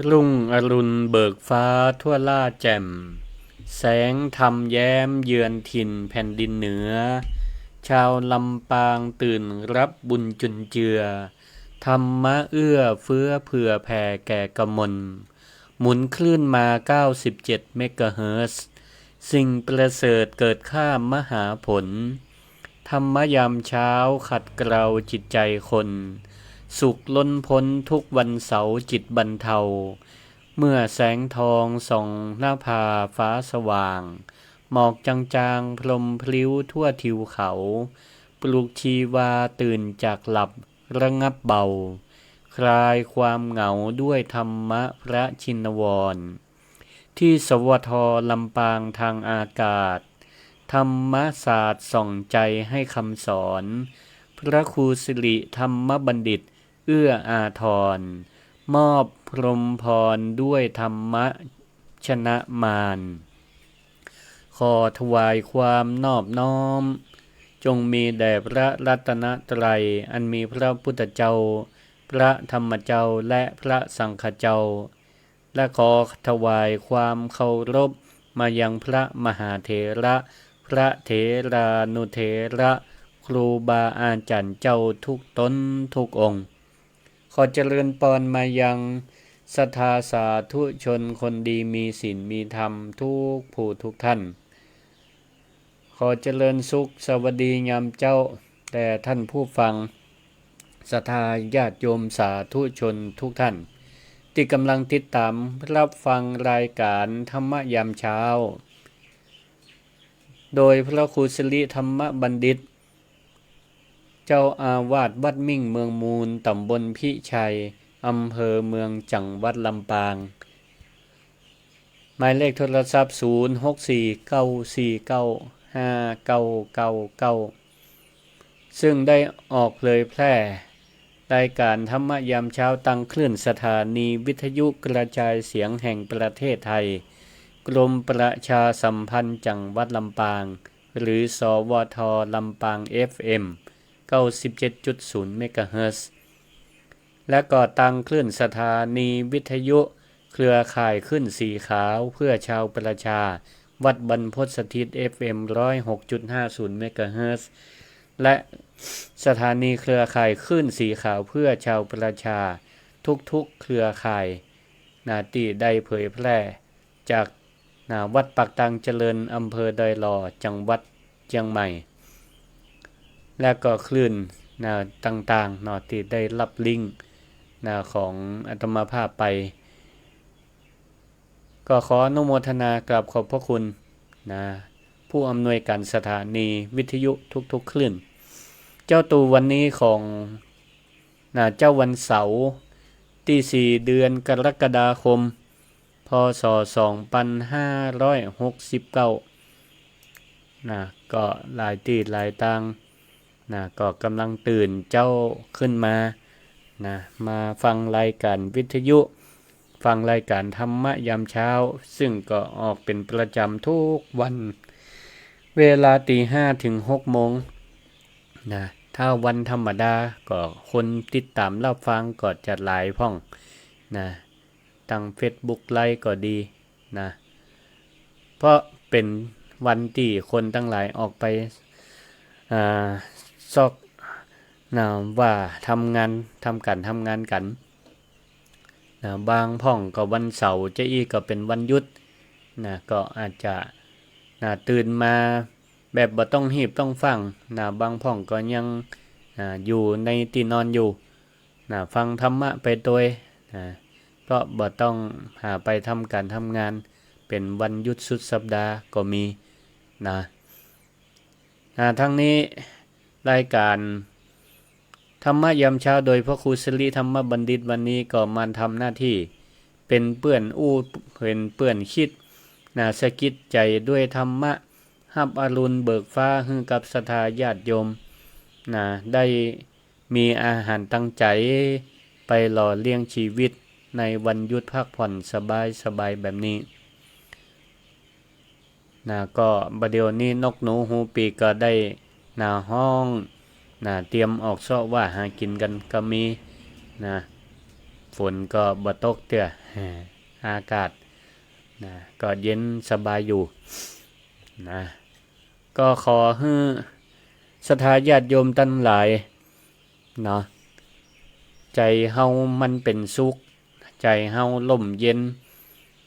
รุ่งอรุณเบิกฟ้าทั่วล่าแจ่มแสงธรรมแย้มเยือนถิ่นแผ่นดินเหนือชาวลำปางตื่นรับบุญจุนเจือธรรมะเอื้อเฟื้อเผื่อแผ่แก่กมลหมุนคลื่นมา97เมกะเฮิรตซ์สิ่งประเสริฐเกิดข้ามมหาผลธรรมยามเช้าขัดเกลาจิตใจคนสุขล้นพ้นทุกวันเสาร์จิตบรรเทาเมื่อแสงทองส่องหน้าผาฟ้าสว่างหมอกจางๆพรมพลิ้วทั่วทิวเขาปลุกชีวาตื่นจากหลับระงับเบาคลายความเหงาด้วยธรรมะพระชินวรที่สวทลำปางทางอากาศธรรมศาสตร์ส่องใจให้คำสอนพระครูสิริธรรมบัณฑิตเอื้ออาทรมอบพรหมพรด้วยธรรมะชนะมารขอถวายความนอบน้อมจงมีแด่พระรัตนตรัยอันมีพระพุทธเจ้าพระธรรมเจ้าและพระสังฆเจ้าและขอถวายความเคารพมายังพระมหาเถระพระเถรานุเถระครูบาอาจารย์เจ้าทุกตนทุกองค์ขอเจริญพรมายังศรัทธาสาธุชนคนดีมีศีลมีธรรมทุกผู้ทุกท่านขอเจริญสุขสวัสดียามเจ้าแต่ท่านผู้ฟังศรัทธาญาติโยมสาธุชนทุกท่านที่กำลังติดตามรับฟังรายการธรรมยามเช้าโดยพระครูสิริธรรมบัณฑิตเจ้าอาวาสวัดมิ่งเมืองมูลตำบลพิชัยอำเภอเมืองจังหวัดลำปางหมายเลขโทรศัพท์0649495999ซึ่งได้ออกเผยแพร่รายการธรรมยามเช้าตั้งคลื่นสถานีวิทยุกระจายเสียงแห่งประเทศไทยกรมประชาสัมพันธ์จังหวัดลำปางหรือสวทลำปาง FM 97.0 เมกะเฮิรตซ์และก่อตั้งคลื่นสถานีวิทยุเครือข่ายขึ้นสีขาวเพื่อชาวประชาวัดบรรพตสถิต FM 106.50 เมกะเฮิรตซ์และสถานีเครือข่ายขึ้นสีขาวเพื่อชาวประชาทุกๆเครือข่ายนาตีได้เผยแพร่จากวัดปากตังเจริญอำเภอดอยหล่อจังหวัดเชียงใหม่และก็คลื่นต่างๆที่ได้รับลิงก์ของอาตมาภาพไปก็ขออนุโมทนากับขอบพระคุณผู้อำนวยการสถานีวิทยุทุกๆคลื่นเจ้าตูวันนี้ของเจ้าวันเสาร์ที่4เดือนกรกฎาคมพ.ศ. 2569ก็หลายที่หลายต่างก็กำลังตื่นเจ้าขึ้นมามาฟังรายการวิทยุฟังรายการธรรมะยามเช้าซึ่งก็ออกเป็นประจำทุกวันเวลา 5:00 ถึง 6:00 นถ้าวันธรรมดาก็คนติดตามรับฟังก็จะหลายพ่องตั้ง Facebook ไลฟ์ก็ดีเพราะเป็นวันที่คนทั้งหลายออกไปซอกว่าทำการทำงานกันบางพ่องก็วันเสาร์จะอีกก็เป็นวันหยุดก็อาจจะตื่นมาแบบบ่ต้องหีบต้องฟังบางพ่องก็ยังอยู่ในที่นอนอยู่ฟังธรรมะไปโดยเพราะบ่ต้องหาไปทำการทำงานเป็นวันหยุดสุดสัปดาห์ก็มีทั้งนี้รายการธรรมะยามเช้าโดยพระครูสิริธรรมบัณฑิตวันนี้ก็มาทำหน้าที่เป็นเปื้อนเป็นเปื้อนคิดสะกิดใจด้วยธรรมะฮับอรุณเบิกฟ้าให้กับศรัทธาญาติโยมได้มีอาหารตั้งใจไปหล่อเลี้ยงชีวิตในวันหยุดพักผ่อนสบายแบบนี้ก็บัดเดี๋ยวนี้นกหนูหูปีกก็ได้ห้องเตรียมออกเสาะว่าหากินกันก็มี ฝนก็บ่ตกเตื้ออากาศนะก็เย็นสบายอยู่นะก็ขอให้ศรัทธาญาติโยมทั้งหลายเนาะใจเฮามันเป็นสุขใจเฮาล่มเย็น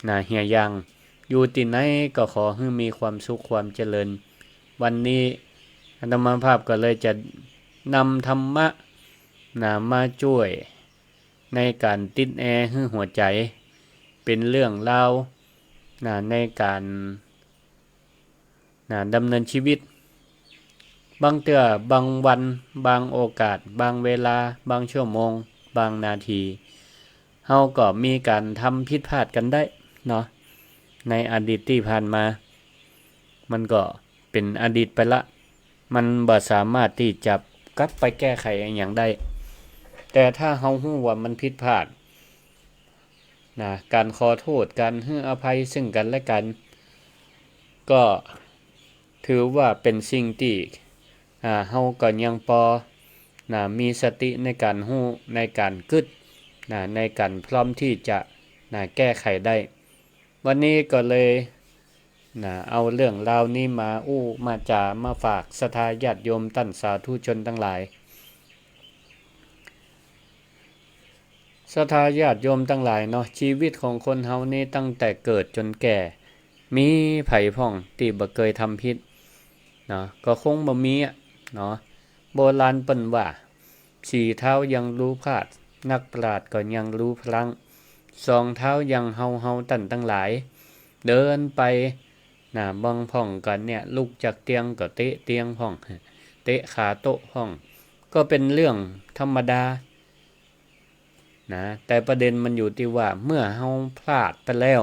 นะเหียยังอยู่ที่ไหนก็ขอให้มีความสุขความเจริญวันนี้อาตมาภาพก็เลยจะนำธรรมะนะมาช่วยในการติดแอร์ให้หัวใจเป็นเรื่องราวนะในการนะดำเนินชีวิตบางเตือบางวันบางโอกาสบางเวลาบางชั่วโมงบางนาทีเฮาก็มีการทำผิดพลาดกันได้เนาะในอดีตที่ผ่านมามันก็เป็นอดีตไปละมันบ่สามารถที่จะกลับไปแก้ไขอย่างใดแต่ถ้าเฮาฮู้ว่ามันผิดพลาดนะการขอโทษการให้อภัยซึ่งกันและกันก็ถือว่าเป็นสิ่งที่เฮาก็ยังพอมีสติในการฮู้ในการกึดในการพร้อมที่จะแก้ไขได้วันนี้ก็เลยเอาเรื่องราวนี้มามาจามาฝากศรัทธาญาติโยมท่านสาธุชนทั้งหลายศรัทธาญาติโยมทั้งหลายเนาะชีวิตของคนเฮานี่ตั้งแต่เกิดจนแก่มีไผพ่องที่บ่เคยทำผิดเนาะก็คงบ่มีเนาะโบราณเปิ้นว่าสี่เท้ายังรู้พลาดนักปราชญ์ก็ยังรู้พลั้งสองเท้ายังเฮาตั้นทั้งหลายเดินไปบังพ่องกันเนี่ยลุกจากเตียงก็เตะเตียงพ่องเตะขาโต๊ะพ่องก็เป็นเรื่องธรรมดานะแต่ประเด็นมันอยู่ที่ว่าเมื่อเฮาพลาดไปแล้ว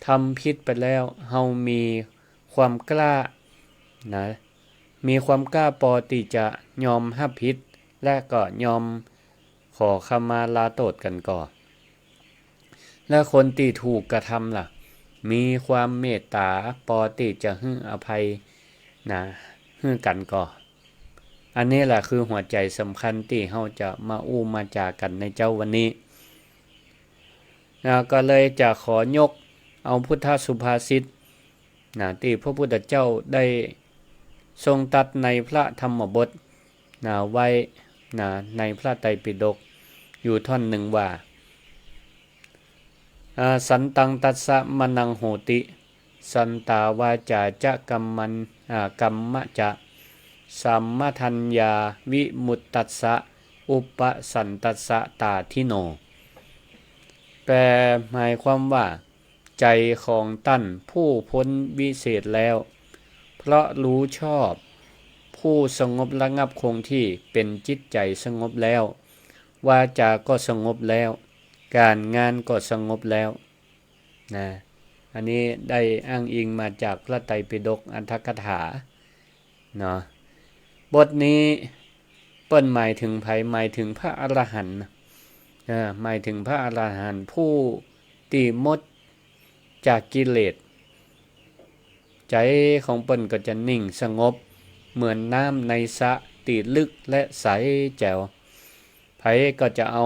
ทำผิดไปแล้วเฮามีความกล้านะมีความกล้าพอที่จะยอมรับผิดและก็ยอมขอขมาลาโทษกันก่อนและคนที่ถูกกระทำล่ะมีความเมตตาพอที่จะให้อภัยให้กันก่อนอันนี้แหละคือหัวใจสำคัญที่เฮาจะมามาจากันในเจ้าวันนี้ก็เลยจะขอยกเอาพุทธสุภาษิตที่พระพุทธเจ้าได้ทรงตัดในพระธรรมบทไว้ในพระไตรปิฎกอยู่ท่อนหนึ่งว่าสันตังตัสสะมนังโหติสันตาวาจาจะกัมมะจะสัมมทัญญาวิมุตตัสสะอุปสันตัสสะตาทิโนแปลหมายความว่าใจของท่านผู้พ้นวิเศษแล้วเพราะรู้ชอบผู้สงบระงับคงที่เป็นจิตใจสงบแล้ววาจาก็สงบแล้วการงานก็สงบแล้วอันนี้ได้อ้างอิงมาจากพระไตรปิฎกอัตถกถาเนาะบทนี้เปิ้นหมายถึงไผหมายถึงพระอรหันต์หมายถึงพระอรหันต์ผู้ที่หมดจากกิเลสใจของเปิ้นก็จะนิ่งสงบเหมือนน้ำในสระที่ลึกและใสแจ๋วไผก็จะเอา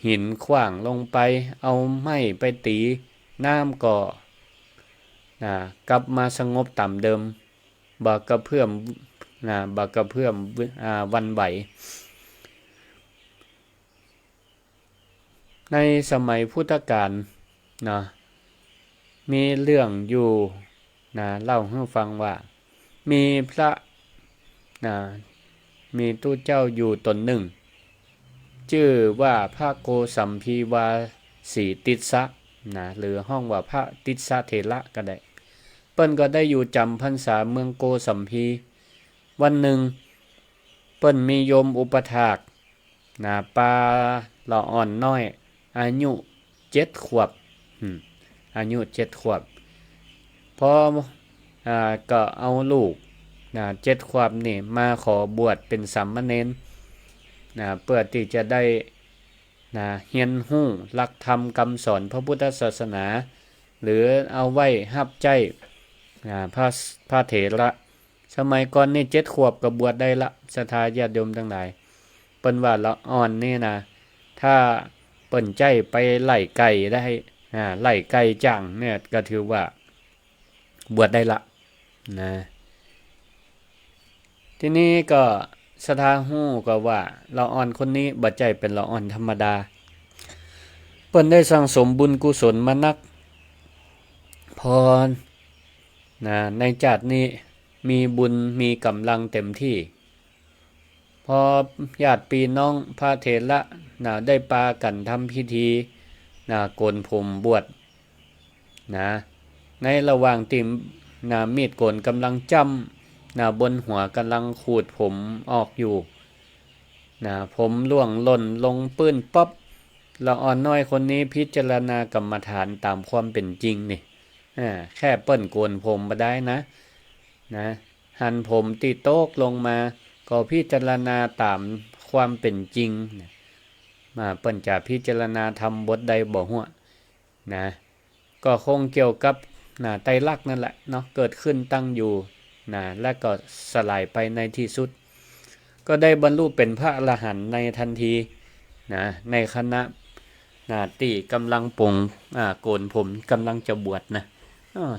หินขว้างลงไปเอาไม้ไปตีน้ำก็กลับมาสงบต่ำเดิมบ่กระเพื่อมวันไหวในสมัยพุทธกาลมีเรื่องอยู่เล่าให้ฟังว่ามีพระมีตู้เจ้าอยู่ตนหนึ่งชื่อว่าพระโกสัมพีวาสีติสสะหรือห้องว่าพระติสสะเถระก็ได้เปิ้นก็ได้อยู่จำพรรษาเมืองโกสัมพีวันหนึ่งเปิ้นมีโยมอุปถากปาละอ่อนน้อยอายุ7 ขวบอายุ7 ขวบพอก็เอาลูก7 ขวบนี่มาขอบวชเป็นสามเณรเพื่อที่จะได้เรียนรู้หลักธรรมคำสอนพระพุทธศาสนาหรือเอาไว้รับใจพระเถระสมัยก่อนนี่7 ขวบก็บวชได้ละศรัทธาญาติโยมทั้งหลายเปิ้นว่าละอ่อนนี่ถ้า เปิ้นใจไปไล่ไก่ได้ไล่ไก่จ้างเนี่ยก็ถือว่าบวชได้ละนะทีนี้ก็สถาฮู้ก็ว่าละอ่อนคนนี้บ่ใจเป็นละอ่อนธรรมดาเปิ้นได้สั่งสมบุญกุศลมานักพอในชาตินี้มีบุญมีกำลังเต็มที่พอญาติพี่น้องพระเถระได้ปากันทำพิธีโกนผมบวชในระหว่างที่มีดโกนกำลังจ้ำบนหัวกำลังขูดผมออกอยู่ผมล่วงหล่นลงปื้นป๊อบละอ่อนน้อยคนนี้พิจารณากรรมฐานตามความเป็นจริงนี่แค่เปิ้นโกนผมมาได้นะหันผมตีโต๊กลงมาก็พิจารณาตามความเป็นจริงมาเปิ้นจะพิจารณาทำบทใดบ่ฮู้ก็คงเกี่ยวกับไตรลักษณ์นั่นแหละเนาะเกิดขึ้นตั้งอยู่และก็สลายไปในที่สุดก็ได้บรรลุเป็นพระอรหันต์ในทันทีในคณะที่กำลังปลงโกนผมกำลังจะบวช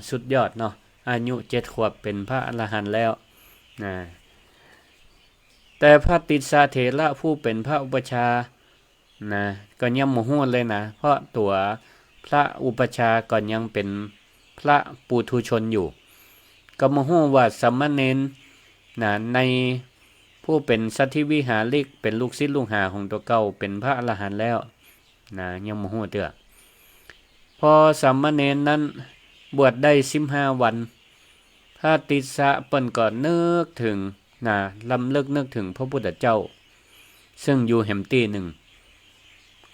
สุดยอดเนาะอายุ7 ขวบเป็นพระอรหันต์แล้วแต่พระติสสะเถระผู้เป็นพระอุปชาก็ยังบ่ฮู้เลยเพราะตัวพระอุปชาก็ยังเป็นพระปุถุชนอยู่ก็บ่ฮู้ว่าสามเณรในผู้เป็นสัทธิวิหาริกเป็นลูกศิษย์ลูกหาของตัวเก่าเป็นพระอรหันต์แล้วยังบ่ฮู้เด้อพอสามเณรนั้นบวชได้15 วันพระติสสะเปิ้นก็นึกถึงลำลึกนึกถึงพระพุทธเจ้าซึ่งอยู่แห่งที่หนึ่ง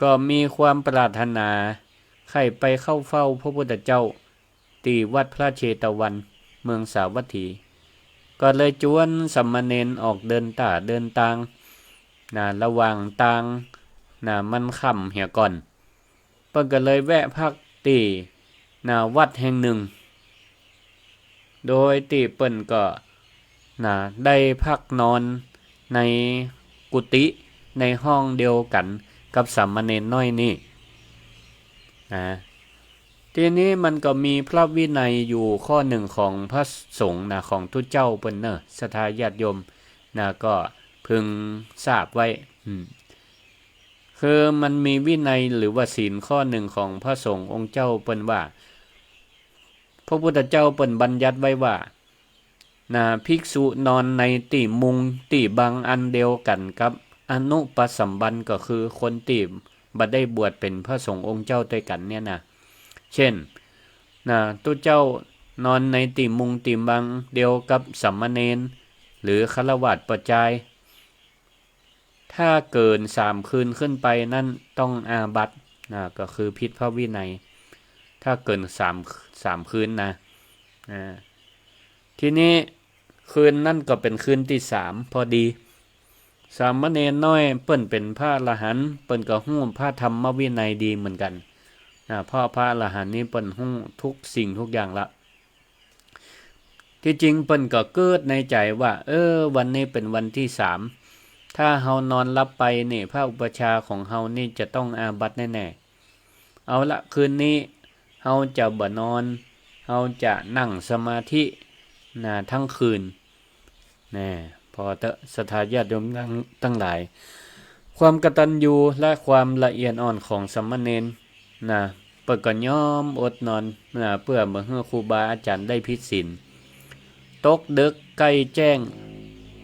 ก็มีความปรารถนาใครไปเข้าเฝ้าพระพุทธเจ้าที่วัดพระเชตวันเมืองสาวัตถีก็เลยจวนสามเณรออกเดินตางระหว่างตางมันค่ำเหี่ยก่อนเปิ้นก็เลยแวะพักที่วัดแห่งหนึ่งโดยที่เปิ้นก็ได้พักนอนในกุฏิในห้องเดียวกันกับสามเณรน้อยนี่ทีนี้มันก็มีพระวินัยอยู่ข้อหนึ่งของพระสงฆ์ของทุกเจ้าเปิ้นศรัทธาญาติโยมก็พึงทราบไว้คือมันมีวินัยหรือว่าศีลข้อหนึ่งของพระสงฆ์องค์เจ้าเปิ้นว่าพระพุทธเจ้าเปิ้นบัญญัติไว้ว่าภิกษุนอนในที่มุงที่บังอันเดียวกันกับอนุปสัมบันก็คือคนที่บ่ได้บวชเป็นพระสงฆ์องค์เจ้าด้วยกันเนี่ยเช่นตุเจ้านอนในที่มุงที่บังเดียวกับสามเณรหรือฆราวาสปัจจัยถ้าเกิน3 คืนขึ้นไปนั่นต้องอาบัติก็คือผิดพระวินัยถ้าเกิน3 คืนทีนี้คืนนั่นก็เป็นคืนที่3พอดีสามเณรน้อยเปิ้นเป็นพระอรหันต์เปิ้นก็ฮู้พระธรรมวินัยดีเหมือนกันเพราะพระอรหันต์นี้เปิ้นฮู้ทุกสิ่งทุกอย่างละที่จริงเปิ้นก็เกิดในใจว่าวันนี้เป็นวันที่3ถ้าเฮานอนหลับไปนี่พระอุปชาของเฮานี่จะต้องอาบัติแน่ๆเอาละคืนนี้เฮาจะบ่นอนเฮาจะนั่งสมาธิทั้งคืนพอศรัทธาญาติโยมทั้งหลายความกตัญญูและความละเอียดอ่อนของสามเณรเปิ้นก็ยอมอดนอนเพื่อบ่ให้ครูบาอาจารย์ได้ผิดศีลตกดึกใกล้แจ้ง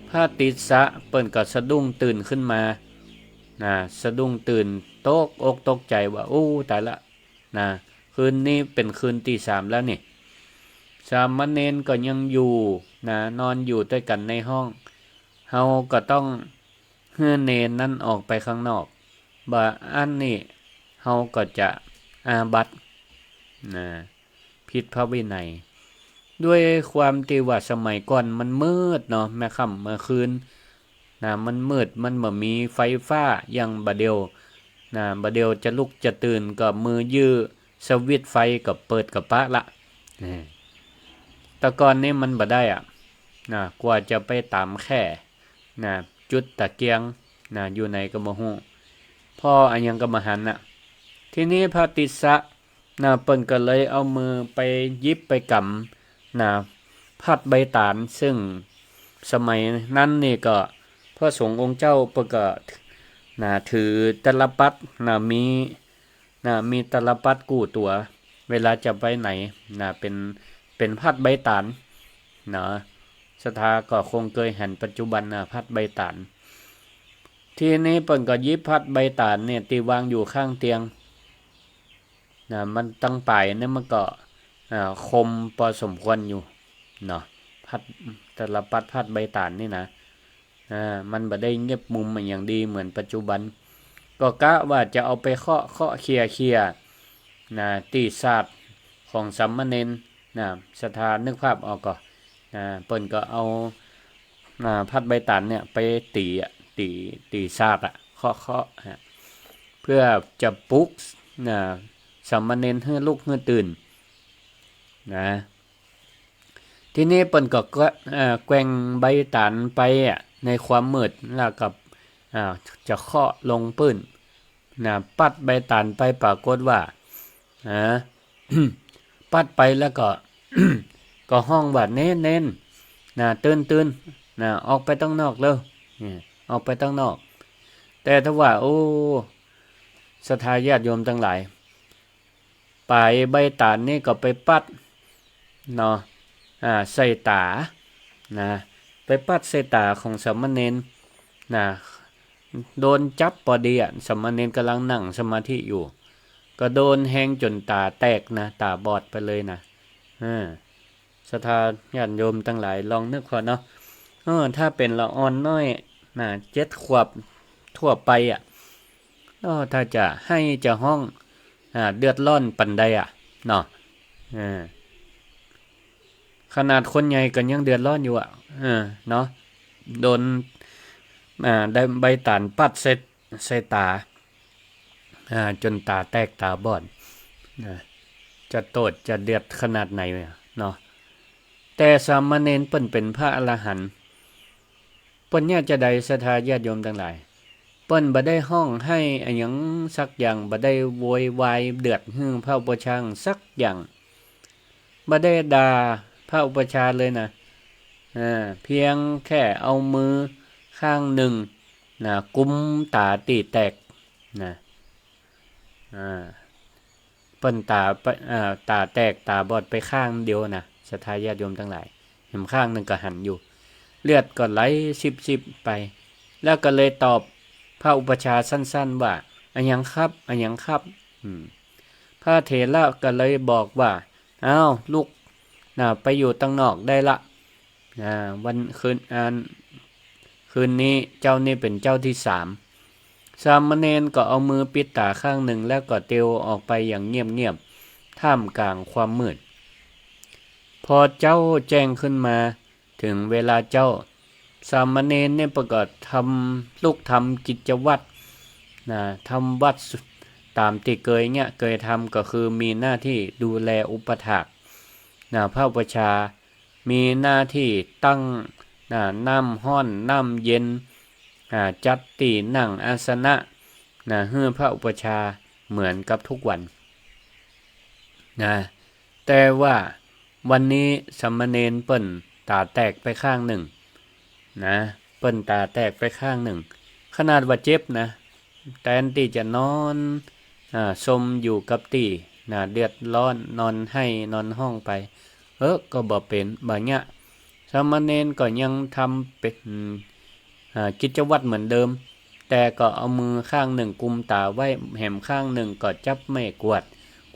พระติสสะเปิ้นก็สะดุ้งตื่นขึ้นมาสะดุ้งตื่นตกอกตกใจว่าโอ้ตายละคืนนี้เป็นคืนที่3แล้วนี่สามเณรก็ยังอยู่นอนอยู่ด้วยกันในห้องเฮาก็ต้องเฮือเณรนั้นออกไปข้างนอกบ่อันนี้เฮาก็จะอาบัติผิดพระวินัยด้วยความที่ว่าสมัยก่อนมันมืดเนาะแม่ค่ำเมื่อคืนมันมืดมันบ่มีไฟฟ้าอย่างบัดเดียวบัดเดียวจะลุกจะตื่นก็มือยื้อสวิตช์ไฟก็เปิดกระปะละแต่ก่อนนี้มันบ่ได้กว่าจะไปตามแค่จุดตะเกียงอยู่ไหนก็บ่ฮู้พ่ออันยังก็มาหัน ทีนี้พระติสสะเปิ้นก็เลยเอามือไปยิบไปกำพัดใบตาลซึ่งสมัยนั้นนี่ก็พระสงฆ์องค์เจ้าเปิ้นก็ถือตลปัดมีตลปัดกู้ตัวเวลาจะไปไหนเป็นพัดใบตาลสถาก็คงเคยเห็นปัจจุบันพัดใบตาลทีนี้เปิ้นก็ยิบพัดใบตาลเนี่ยตีวางอยู่ข้างเตียงมันตั้งปลายเนี่ยมันก็คมพอสมควรอยู่พัดแต่ละพัดใบตาลนี่มันบ่ได้เงียบมุมอย่างดีเหมือนปัจจุบันก็กะว่าจะเอาไปเคาะเคลียตีศาสตร์ของสามเณรสถานนึกภาพออกก็เปิ้นก็เอาพัดใบตาลเนี่ยไปตีศาสตร์เคาะเพื่อจะปลุกสามเณรให้ลุกให้ตื่นทีนี้เปิ้นก็แกว่งใบตาลไปในความมืดแล้วกับจะเคาะลงปื้นปัดใบตาลไปปรากฏว่าปัดไปแล้วก็ ก็ห้องว่าเน้นตื่นออกไปตั้งนอกเลยออกไปตั้งนอก แต่ถ้าว่าโอ้ศรัทธาญาติโยมทั้งหลายปลายใบตาลนี่ก็ไปปัดใส่ตาไปปัดใส่ตาของสามเณรโดนจับพอดีสามเณรกำลังนั่งสมาธิอยู่ก็โดนแหงจนตาแตกตาบอดไปเลยศรัทธาญาติโยมทั้งหลายลองนึกพอเนาะถ้าเป็นละอ่อนน้อย7 ขวบทั่วไปถ้าจะให้จะห้องเดือดร้อนปานใดเนาะขนาดคนใหญ่ก็ยังเดือดร้อนอยู่เนาะโดนได้ใบตาลปัดใส่ตาจนตาแตกตาบอดจะโตดจะเดือดขนาดไหนเนาะแต่สามเณรเปิ้นเป็นพระอรหันต์เปิ้นเนี่ยจะได้ศรัทธาญาติโยมทั้งหลายเปิ้นบ่ได้ห้องให้อันหยังสักอย่างบ่ได้โวยวายเดือดฮือพระอุปชฌาย์สักอย่างบ่ได้ด่าพระอุปชฌาย์เลยเพียงแค่เอามือข้างหนึ่งกุมตาตีแตกเปิ้นตาแตกตาบอดไปข้างเดียวศรัทธาญาติโยมทั้งหลายเห็นข้างนึงก็หันอยู่เลือดก็ไหลซิบไปแล้วก็เลยตอบพระอุปชฌาย์สั้นๆว่าอันหยังครับพระเถระก็เลยบอกว่าอ้าวลูกไปอยู่ตั้งนอกได้ละวันคืนนี้เจ้านี่เป็นเจ้าที่3สามเณรก็เอามือปิดตาข้างหนึ่งแล้วก็เตียวออกไปอย่างเงียบๆท่ามกลางความมืดพอเจ้าแจ้งขึ้นมาถึงเวลาเจ้าสามเณรเนี่ยประกอบทำกิจวัตรทำวัดตามที่เคยทำก็คือมีหน้าที่ดูแลอุปถากพระอุปชฌาย์มีหน้าที่ตั้งน้ำห้อนน้ำเย็นจัดตีนั่งอาสนะให้พระอุปชฌาย์เหมือนกับทุกวันแต่ว่าวันนี้สามเณรเปิ้นตาแตกไปข้างหนึ่งเปิ้นตาแตกไปข้างหนึ่งขนาดว่าเจ็บแทนที่จะนอนสมอยู่กับตีเดือดร้อนนอนให้นอนห้องไปก็บ่เป็นบ่เนี้ยสามเณรก็ยังทำเป็นกิจวัตรเหมือนเดิมแต่ก็เอามือข้างหนึ่งกุมตาไว้แหมข้างหนึ่งก็จับไม้ก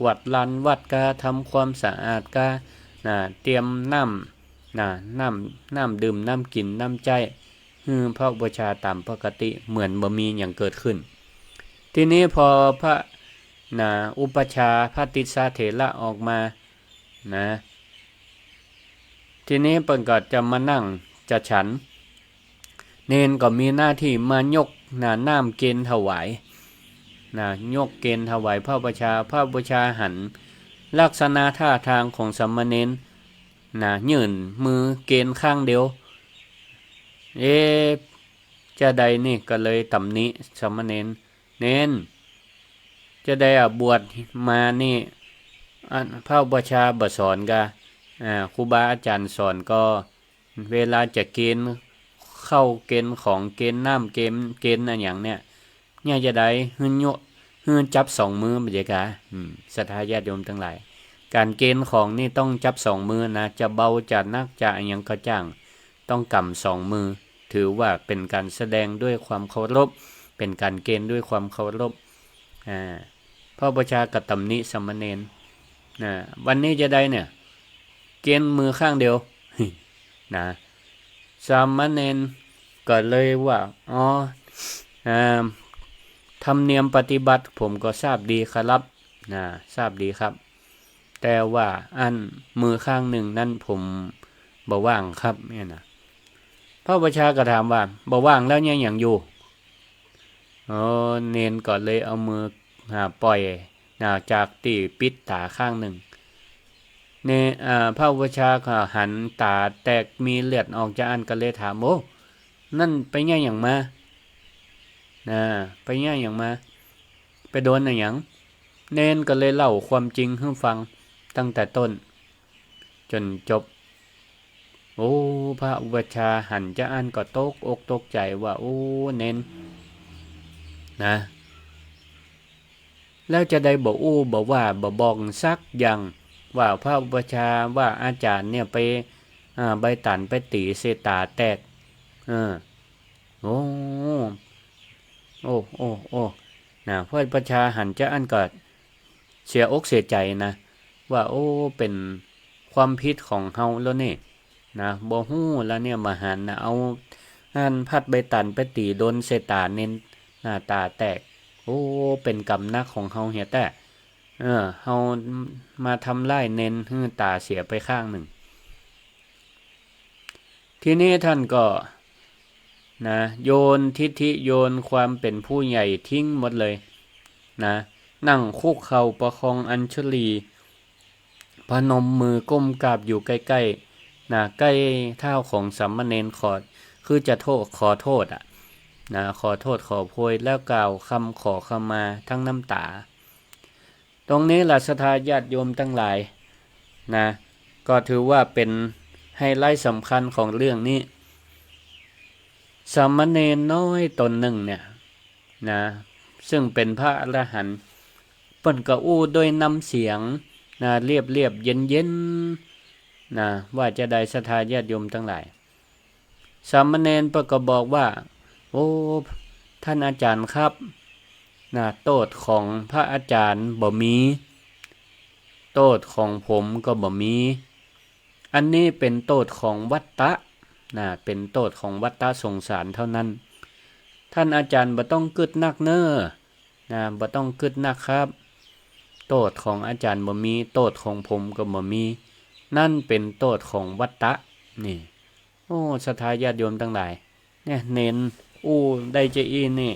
วาดลานวัดกาทำความสะอาดกาเตรียมน้ำดื่มน้ำกินน้ำใจพระอุปชฌาย์ตามปกติเหมือนบ่มีอย่างเกิดขึ้นทีนี้พอพระอุปชฌาย์พระติสสะเถระออกมาทีนี้เปิ้นก็จะมานั่งจะฉันเนนก็มีหน้าที่มายกน้ำเกณฑ์ถวายยกเกณฑ์ถวายพระอุปชฌาย์หันลักษณะท่าทางของสามเณรยื่นมือเกณฑ์ข้างเดียวจะใดนี่ก็เลยตำหนิสามเณรเน้น จะได้บวชมานี่พระอุปัชฌาย์บ่สอนกะครูบาอาจารย์สอนก็เวลาจะเกณฑ์เข้าเกณฑ์ของเกณฑ์น้ำเกณฑ์อันหยังเนี่ยจะได้หื้อโยหื้อจับ2มือบ่ได้กะศรัทธาญาติโยมทั้งหลายการเกณฑ์ของนี่ต้องจับ2มือนะจะเบาจะหนักจะอันหยังก็จ้างต้องกำ2มือถือว่าเป็นการแสดงด้วยความเคารพเป็นการเกณฑ์ด้วยความเคารพพระอุปัชฌาย์ก็ตำหนิสามเณรวันนี้จะได้เนี่ยเกณฑ์มือข้างเดียว นะสามเณรก็เลยว่าธรรมเนียมปฏิบัติผมก็ทราบดีครับทราบดีครับแต่ว่าอันมือข้างหนึ่งนั่นผมบ่ว่างครับเนี่ยนะพระอุปัชฌาย์ก็ถามว่าบ่ว่างแล้วเนี่ยอย่างอยู่เนนก็เลยเอามือปล่อยจากตีปิดตาข้างหนึ่งพระอุปัชฌาย์ก็หันตาแตกมีเลือดออกจากอันก็เลยถามโอ้นั่นไปแง่อย่างมาไปแง่อย่างมาไปโดนอะไรอย่างเนนก็เลยเล่าความจริงให้ฟังตั้งแต่ต้นจนจบโอ้พระอุปัชฌาย์หันจากอันก็ตกอกตกใจว่าโอ้เนนนะแล้วจะได้บอกบอกว่าบอกซักอย่างว่าพระอุปัชฌาย์ว่าอาจารย์เนี่ยไปใบตันไปตีเสตาแตกโอ้นะพระอุปัชฌาย์หันจะอันก็เสียอกเสียใจนะว่าโอ้เป็นความผิดของเฮาแล้วนี่นะบ่ฮู้แล้วเนี่ยมาหันนะเอาพัดใบตันไปตีโดนเสตาเน้นหน้าตาแตกโอ้เป็นกรรมนักของเฮาเหียแต่เฮามาทำลายเน้นให้ตาเสียไปข้างหนึ่งทีนี้ท่านก็โยนทิฐิโยนความเป็นผู้ใหญ่ทิ้งหมดเลยนั่งคุกเข่าประคองอัญชลีพนมมือก้มกราบอยู่ใกล้ๆใกล้เท้าของสามเณรคือจะขอโทษขอโทษขอโพยแล้วกล่าวคำขอขมาทั้งน้ำตาตรงนี้ล่ะศรัทธาญาติโยมทั้งหลายก็ถือว่าเป็นไฮไลท์สำคัญของเรื่องนี้สามเณรน้อยตนหนึ่งเนี่ยซึ่งเป็นพระอรหันต์เปิ้นก็อู้โดยน้ำเสียงเรียบเย็นว่าจะได้ศรัทธาญาติโยมทั้งหลายสามเณรเปิ้นก็บอกว่าโอ้ท่านอาจารย์ครับโทษของพระอาจารย์บ่มีโทษของผมก็บ่มีอันนี้เป็นโทษของวัฏฏะเป็นโทษของวัฏฏะสงสารเท่านั้นท่านอาจารย์บ่ต้องกึดนักบ่ต้องกึดนักครับโทษของอาจารย์บ่มีโทษของผมก็บ่มีนั่นเป็นโทษของวัฏฏะนี่โอ้ศรัทธาญาติโยมทั้งหลายเนี่ยเน้นได้เจอีนี่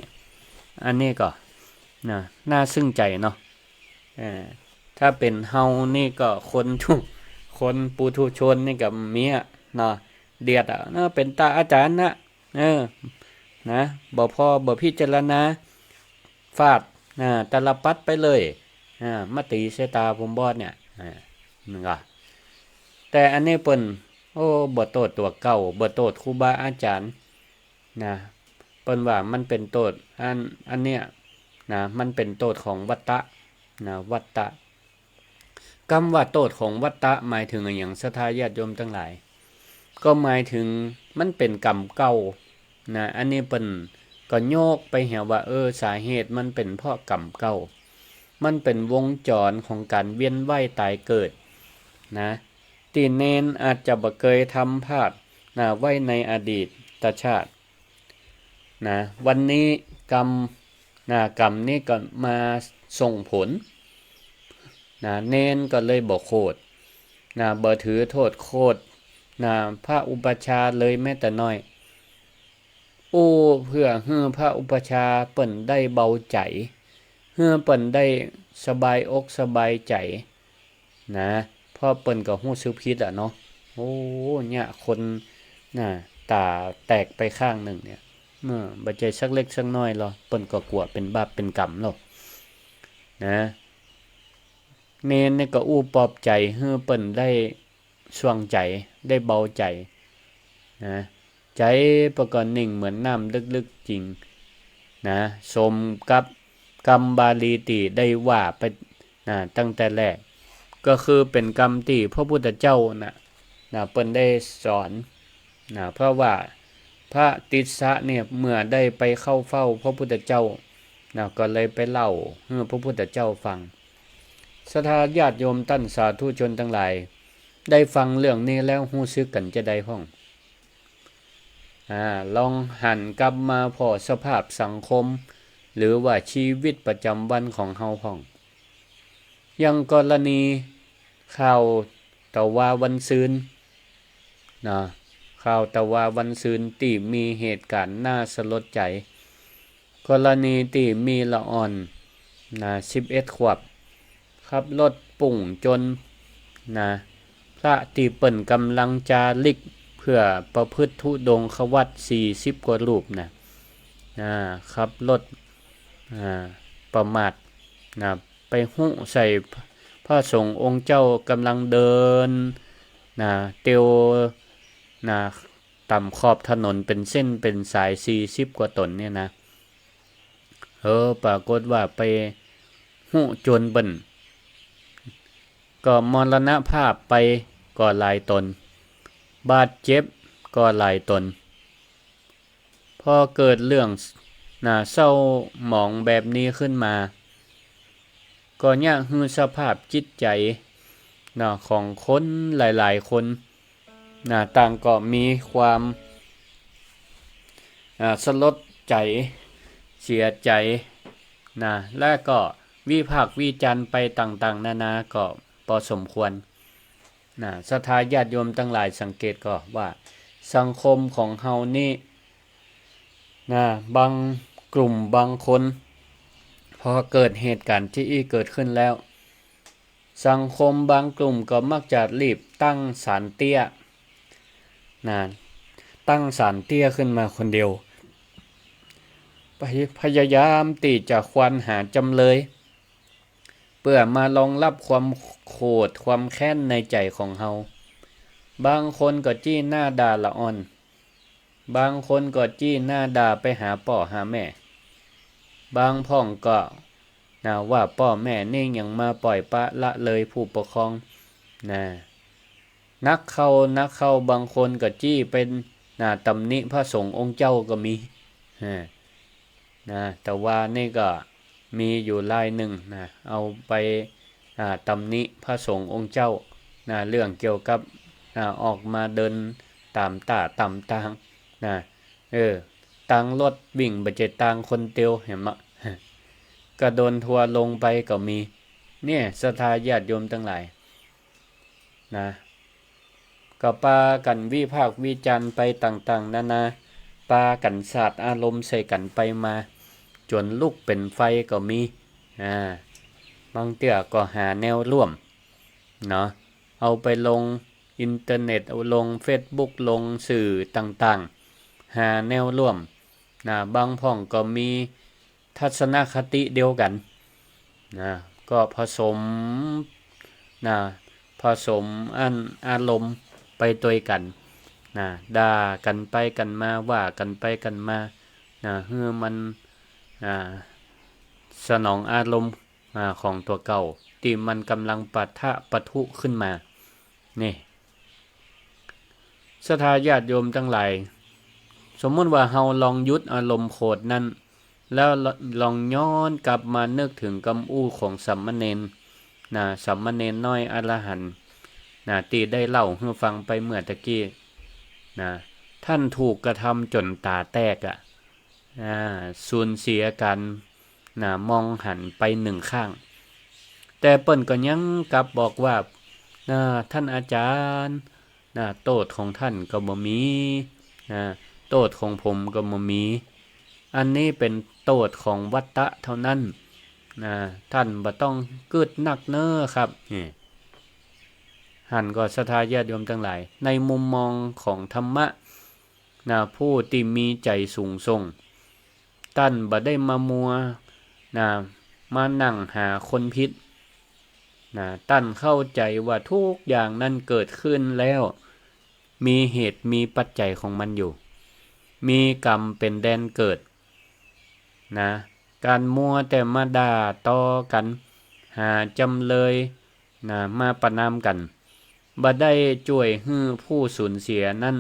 อันนี้ก็น่าซึ้งใจเนาะถ้าเป็นเฮานี่ก็คนปุถุชนนี่ก็เมียเดียดเป็นตาอาจารย์บ่พอบ่พิจารณาฟาดตะลปัดไปเลยมาตีเสตาผมบอดเนี่ยนึงแต่อันนี้เปิ้นบ่โทษตัวเก่าบ่โทษครูบาอาจารย์เปิ้นว่ามันเป็นโทษอันเนี้ยมันเป็นโทษของวัฏฏะวัฏฏะคำว่าโทษของวัฏฏะหมายถึงอย่างศรัทธาญาติโยมทั้งหลายก็หมายถึงมันเป็นกรรมเก่าอันนี้เปิ้นก็โยกไปเหี่ยวว่าสาเหตุมันเป็นเพราะกรรมเก่ามันเป็นวงจรของการเวียนว่ายตายเกิดที่เนนอาจจะบ่เคยทำพลาดไว้ในอดีตชาติวันนี้กรรมนี้ก็มาส่งผลเนนก็เลยบ่โคตรบ่ถือโทษโคตรพระอุปัชฌาย์เลยแม้แต่น้อยเพื่อให้พระอุปัชฌาย์เปิ้นได้เบาใจเพื่อเปิ้นได้สบายอกสบายใจเพราะเปิ้นก็ฮู้สึกผิดเนาะเนี่ยคนตาแตกไปข้างหนึ่งเนี่ยบ่ใจสักเล็กสักน้อยหรอเปิ้นก็กลัวเป็นบาปเป็นกรรมหรอก นะเน้นนี่ก็อู้ปลอบใจให้เปิ้นได้ช่วงใจได้เบาใจนะใจประกอบนิ่งเหมือนน้ำลึกๆจริงนะสมกับกรรมบาลีติได้ว่าไปนะตั้งแต่แรกก็คือเป็นกรรมที่พระพุทธเจ้านะเปิ้นได้สอนนะเพราะว่าพระติสสะเนี่ยเมื่อได้ไปเข้าเฝ้าพระพุทธเจ้านะก็เลยไปเล่าให้พระพุทธเจ้าฟังศรัทธาญาติโยมท่านสาธุชนทั้งหลายได้ฟังเรื่องนี้แล้วรู้สึกกันจะได้พ้องลองหันกลับมาพอสภาพสังคมหรือว่าชีวิตประจำวันของเฮาพ้องอย่างกรณีข่าวตะวาวันซืนนะข่าวตะวาวันซืนที่มีเหตุการณ์น่าสลดใจกรณีที่มีละอ่อน11 ขวบขับรถปุ่งจนพระที่เปิ้นกำลังจาริกเพื่อประพฤติธุดงควัต40 กว่ารูปขับรถประมาทไปหุ้ใส่พระสงฆ์องค์เจ้ากำลังเดินเตียวต่ำขอบถนนเป็นเส้นเป็นสาย40 กว่าตนเนี่ยนะปรากฏว่าไปหุ้จนเบิ่นก็มรณภาพไปก็หลายตนบาดเจ็บก็หลายตนพอเกิดเรื่องเศร้าหมองแบบนี้ขึ้นมาก็ยากฮือสภาพจิตใจของคนหลายๆคนต่างก็มีความสลดใจเสียใจและก็วิพากษ์วิจารณ์ไปต่างๆนานาก็พอสมควรศรัทธาญาติโยมทั้งหลายสังเกตก็ว่าสังคมของเฮานี่บางกลุ่มบางคนพอเกิดเหตุการณ์ที่เกิดขึ้นแล้วสังคมบางกลุ่มก็มักจะรีบตั้งศาลเตี้ยตั้งศาลเตี้ยขึ้นมาคนเดียวพยายามที่จะควานหาจำเลยเพื่อมารองรับความโกรธความแค้นในใจของเฮาบางคนก็จี้หน้าด่าละอ่อนบางคนก็จี้หน้าด่าไปหาพ่อหาแม่บางพ่องก็ว่าพ่อแม่นี่ยังมาปล่อยปะละเลยผู้ปกครองนักเข้าบางคนก็จี้เป็นตำหนิพระสงฆ์องค์เจ้าก็มีแต่ว่านี่ก็มีอยู่รายหนึ่งเอาไปตำหนิพระสงฆ์องค์เจ้าเรื่องเกี่ยวกับออกมาเดินตามตาตามทางตังรถวิ่งบ่เจตังคนเตียวเห็นมั้ยก็โดนทัวลงไปก็มีเนี่ยศรัทธาญาติโยมทั้งหลายก็ปากันวิพากษ์วิจารณ์ไปต่างๆนานาปากันสาดอารมณ์ใส่กันไปมาจนลุกเป็นไฟก็มีบางเตื้อก็หาแนวร่วมเอาไปลงอินเทอร์เน็ตเอาลง Facebook ลงสื่อต่างๆหาแนวร่วมบางพ่องก็มีทัศนคติเดียวกันก็ผสมอารมณ์ไปด้วยกันด่ากันไปกันมาว่ากันไปกันมาเพื่อมันสนองอารมณ์ของตัวเก่าที่มันกำลังปะทุขึ้นมานี่ศรัทธาญาติโยมทั้งหลายสมมุติว่าเฮาลองยุดอารมณ์โกรธนั้นแล้วลองย้อนกลับมานึกถึงคำอู้ของสามเณรสามเณรน้อยอรหันต์ที่ได้เล่าให้ฟังไปเมื่อตะกี้ท่านถูกกระทำจนตาแตกสูญเสียกันมองหันไปหนึ่งข้างแต่เปิ้นก็ยังกลับบอกว่าท่านอาจารย์โทษของท่านก็บ่มีโทษของผมก็บ่มีอันนี้เป็นโทษของวัฏฏะเท่านั้นท่านบ่ต้องกึดนักเน้อครับหันก็ศรัทธาญาติโยมทั้งหลายในมุมมองของธรรมะผู้ที่มีใจสูงส่งท่านบ่ได้มามัว มานั่งหาคนผิดนะตั้นเข้าใจว่าทุกอย่างนั้นเกิดขึ้นแล้วมีเหตุมีปัจจัยของมันอยู่มีกรรมเป็นแดนเกิดนะการมัวแต่มาด่าต่อกันหาจำเลยนะมาประนามกันบ่ได้ช่วยให้ผู้สูญเสียนั้น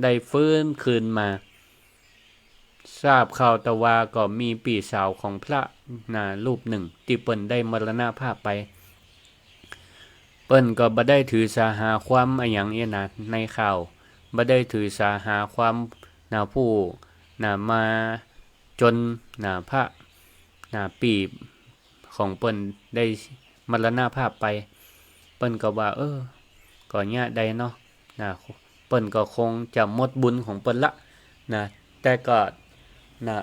ได้ฟื้นคืนมาทราบข่าวตะว่าก็มีปีสาวของพระนะรูปหนึ่งที่เปิ้นได้มรณภาพไปเปิ้นก็บ่ได้ถือสาหาความอะหยังเนี่ยนะในข่าวบ่ได้ถือสาหาความผู้มาจนพระปีของเปิ้นได้มรณภาพไปเปิ้นก็ว่าก็ยะใดเนาะเปิ้นก็คงจะหมดบุญของเปิ้นละแต่ก็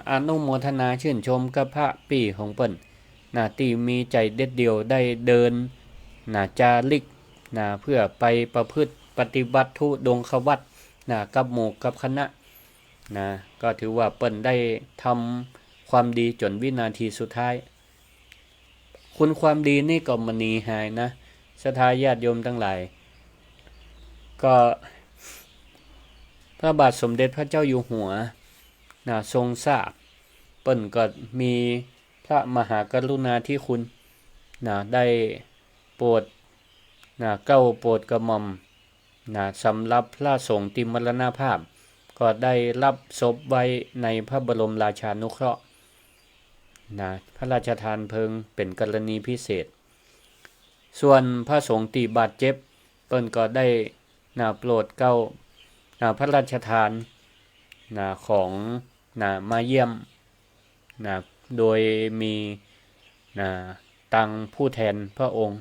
อนุโมทนาชื่นชมกับพระปีของเปิ้นที่มีใจเด็ดเดียวได้เดินจาริกเพื่อไปประพฤติปฏิบัติทุดงควัตรกับหมู่กับคณะก็ถือว่าเปิ้นได้ทำความดีจนวินาทีสุดท้ายคุณความดีนี่ก็มณีหายนะศรัทธาญาติโยมทั้งหลายก็พระบาทสมเด็จพระเจ้าอยู่หัวทรงทราบเปิ้นก็มีพระมหากรุณาธิคุณได้โปรดเก้าโปรดกระหม่อมสำหรับพระสงฆ์ที่มรณภาพก็ได้รับศพไว้ในพระบรมราชานุเคราะห์พระราชทานเพลิงเป็นกรณีพิเศษส่วนพระสงฆ์ที่บาดเจ็บเปิ้นก็ได้โปรดเก้าพระราชทานของมาเยี่ยมโดยมีตังผู้แทนพระองค์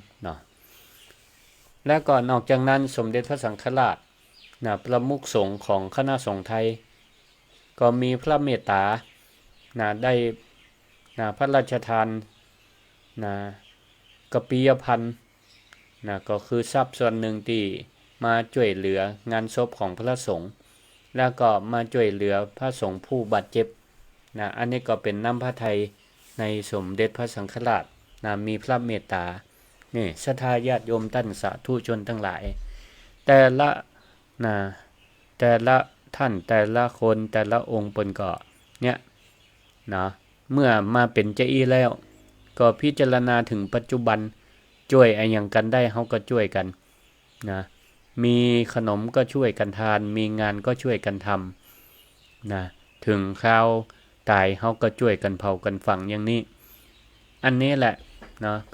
และก่อนนอกจากนั้นสมเด็จพระสังฆราชประมุขสงฆ์ของคณะสงฆ์ไทยก็มีพระเมตตาได้พระราชทานกปิยพันธ์ก็คือทรัพย์ส่วนหนึ่งที่มาช่วยเหลืองานศพของพระสงฆ์แล้วก็มาช่วยเหลือพระสงฆ์ผู้บาดเจ็บอันนี้ก็เป็นน้ำพระทัยในสมเด็จพระสังฆราชมีพระเมตตานี่ศรัทธาญาติโยมท่านสาธุชนทั้งหลายแต่ละท่านแต่ละคนแต่ละองค์เปิ้นก็เนี่ยเมื่อมาเป็นเจ้าอี้แล้วก็พิจารณาถึงปัจจุบันช่วยอะไรอย่างกันได้เฮาก็ช่วยกันมีขนมก็ช่วยกันทานมีงานก็ช่วยกันทำถึงคราวตายเฮาก็ช่วยกันเผากันฝังอย่างนี้อันนี้แหละ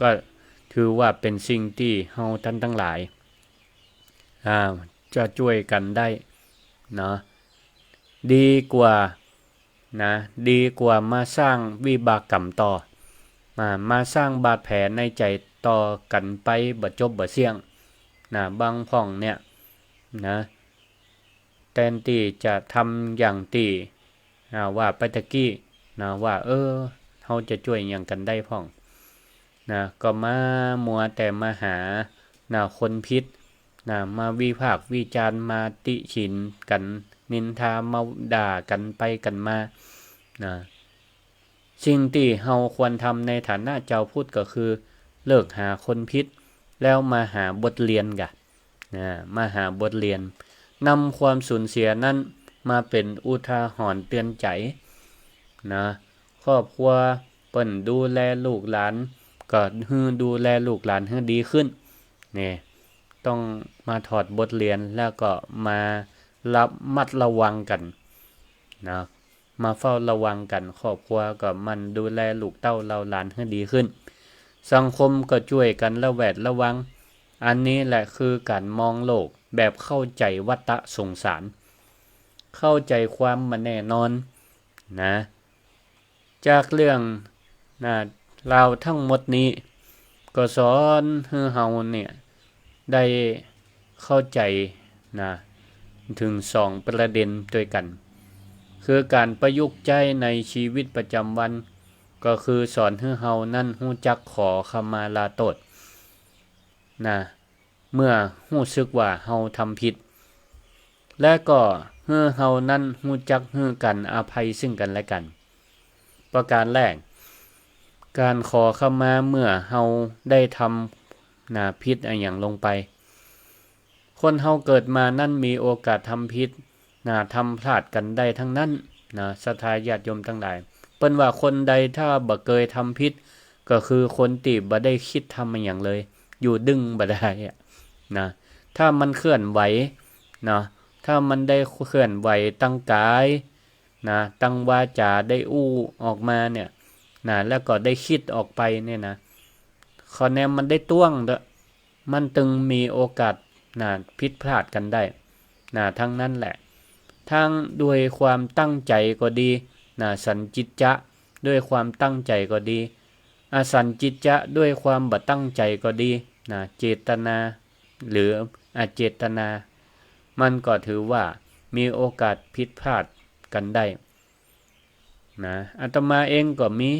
ก็ถือว่าเป็นสิ่งที่เฮาท่านทั้งหลายจะช่วยกันได้ดีกว่าดีกว่ามาสร้างวิบากกรรมต่อมาสร้างบาดแผลในใจต่อกันไปบ่จบบ่เสี่ยงบางพ่องเนี่ยแทนที่จะทำอย่างที่ว่าไปตะกี้ว่าเฮาจะช่วยอย่างกันได้พ่องก็มามัวแต่มาหาคนผิดมาวิพากษ์วิจารณ์มาติฉินกันนินทามาด่ากันไปกันมาสิ่งที่เฮาควรทำในฐานะเจ้าพุทธก็คือเลิกหาคนผิดแล้วมาหาบทเรียนกันมาหาบทเรียนนำความสูญเสียนั้นมาเป็นอุทาหรณ์เตือนใจครอบครัวเปิ้นดูแลลูกหลานก็ดูแลลูกหลานให้ดีขึ้นนี่ต้องมาถอดบทเรียนแล้วก็มามัดระวังกันมาเฝ้าระวังกันครอบครัวก็มันดูแลลูกเต้าเราหลานให้ดีขึ้นสังคมก็ช่วยกันระแวดระวังอันนี้แหละคือการมองโลกแบบเข้าใจวัฏสงสารเข้าใจความมันแน่นอนจากเรื่องราวทั้งหมดนี้ก็สอนให้เฮาเนี่ยได้เข้าใจถึง2ประเด็นด้วยกันคือการประยุกต์ใช้ในชีวิตประจำวันก็คือสอนให้เฮานั้นรู้จักขอขมาลาโทษเมื่อรู้สึกว่าเฮาทำผิดและก็ให้เฮานั้นรู้จักให้กันอภัยซึ่งกันและกันประการแรก การขอเข้ามาเมื่อเฮาได้ทำผิดอะไรอย่างลงไปคนเฮาเกิดมานั่นมีโอกาสทำผิดทำพลาดกันได้ทั้งนั้นศรัทธาญาติโยมทั้งหลายเปิ้นว่าคนใดถ้าบ่เคยทำผิดก็คือคนที่บ่ได้คิดทำอะไรอย่างเลยอยู่ดึงบ่ได้ถ้ามันเคลื่อนไหวถ้ามันได้เคลื่อนไหวตั้งกายตั้งวาจาได้อู้ออกมาเนี่ยแล้วก็ได้คิดออกไปเนี่ยข้อแนมมันได้ต้วงเด้อมันตึงมีโอกาสผิดพลาดกันได้ทั้งนั้นแหละทั้งด้วยความตั้งใจก็ดีสันจิตจะด้วยความตั้งใจก็ดีอสันจิตจะด้วยความบ่ตั้งใจก็ดีเจตนาหรืออเจตนามันก็ถือว่ามีโอกาสผิดพลาดกันได้อาตมาเองก็มี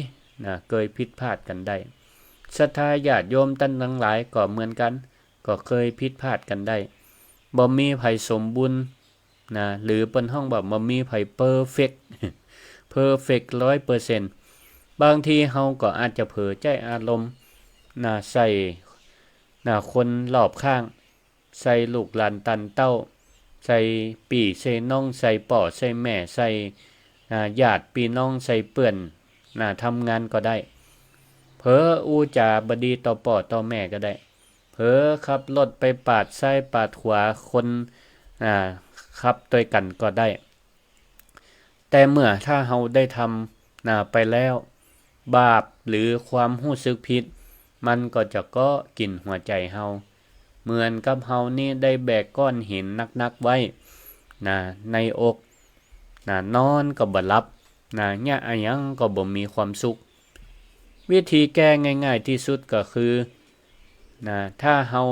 เคยผิดพลาดกันได้ศรัทธาญาติโยมท่านทั้งหลายก็เหมือนกันก็เคยผิดพลาดกันได้บ่มีไผสมบูรณ์หรือเปิ้นห้องบอกบ่มีไผเพอร์เฟกต์100%บางทีเฮาก็อาจจะเผลอใจอารมณ์ใส่คนรอบข้างใส่ลูกหลานตันเต้าใส่ปี่ใส่น้องใส่ป่อใส่แม่ใส่ญาติพี่น้องใส่เปื้อนทำงานก็ได้เผลออูจาบดีต่อป่อต่อแม่ก็ได้เผลอขับรถไปปาดซ้ายปาดขวาคนขับด้วยกันก็ได้แต่เมื่อถ้าเฮาได้ทำไปแล้วบาปหรือความรู้สึกผิดมันก็จะก็กินหัวใจเฮาเหมือนกับเฮานี่ได้แบกก้อนหินนักๆไว้ในอกนอนก็บ่หลับเนี่ยอะหยังก็บ่มีความสุขวิธีแก้ง่ายๆที่สุดก็คือถ้าเฮา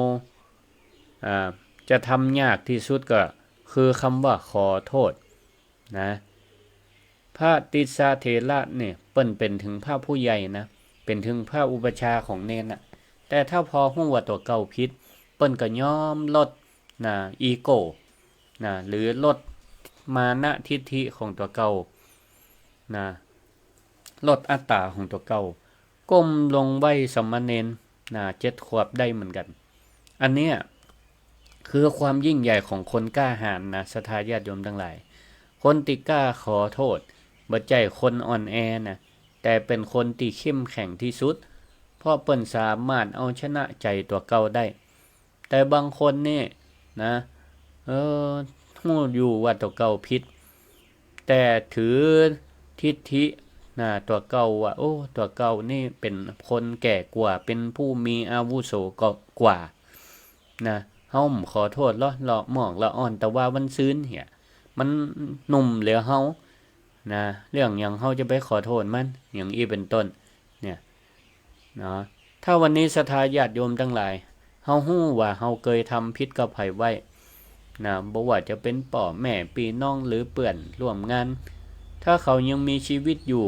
จะทำยากที่สุดก็คือคำว่าขอโทษพระติสสะเถระเนี่ยเปิ้นเป็นถึงพระผู้ใหญ่เป็นถึงพระอุปชาของเนนแต่ถ้าพอฮู้ว่าตัวเก่าผิดเปิ้นก็ยอมลดอีโก้หรือลดมานะทิฐิของตัวเก่าลดอัตตาของตัวเก่าก้มลงไว้สมณเณร7 ขวบได้เหมือนกันอันเนี้ยคือความยิ่งใหญ่ของคนกล้าหาญศรัทธาญาติโยมทั้งหลายคนที่กล้าขอโทษบ่ใจคนอ่อนแอแต่เป็นคนที่เข้มแข็งที่สุดเพราะเปิ้นสามารถเอาชนะใจตัวเก่าได้แต่บางคนนี่ฮู้อยู่ว่าตัวเก่าผิดแต่ถือทิฐิตัวเก่าว่าโอ้ตัวเก่านี่เป็นคนแก่กว่าเป็นผู้มีอาวุโสกว่าเฮาขอโทษเลาะหมอกละอ่อนแต่ว่ามันซื่นเหี้ยมันหนุ่มเหลือเฮาเรื่องหยังเฮาจะไปขอโทษมันอย่างอีเป็นต้นเนี่ยถ้าวันนี้ศรัทธาญาติโยมทั้งหลายเฮาฮู้ว่าเฮาเคยทำผิดกับไผไว้บ่ว่าจะเป็นพ่อแม่พี่น้องหรือเพื่อนร่วมงานถ้าเขายังมีชีวิตอยู่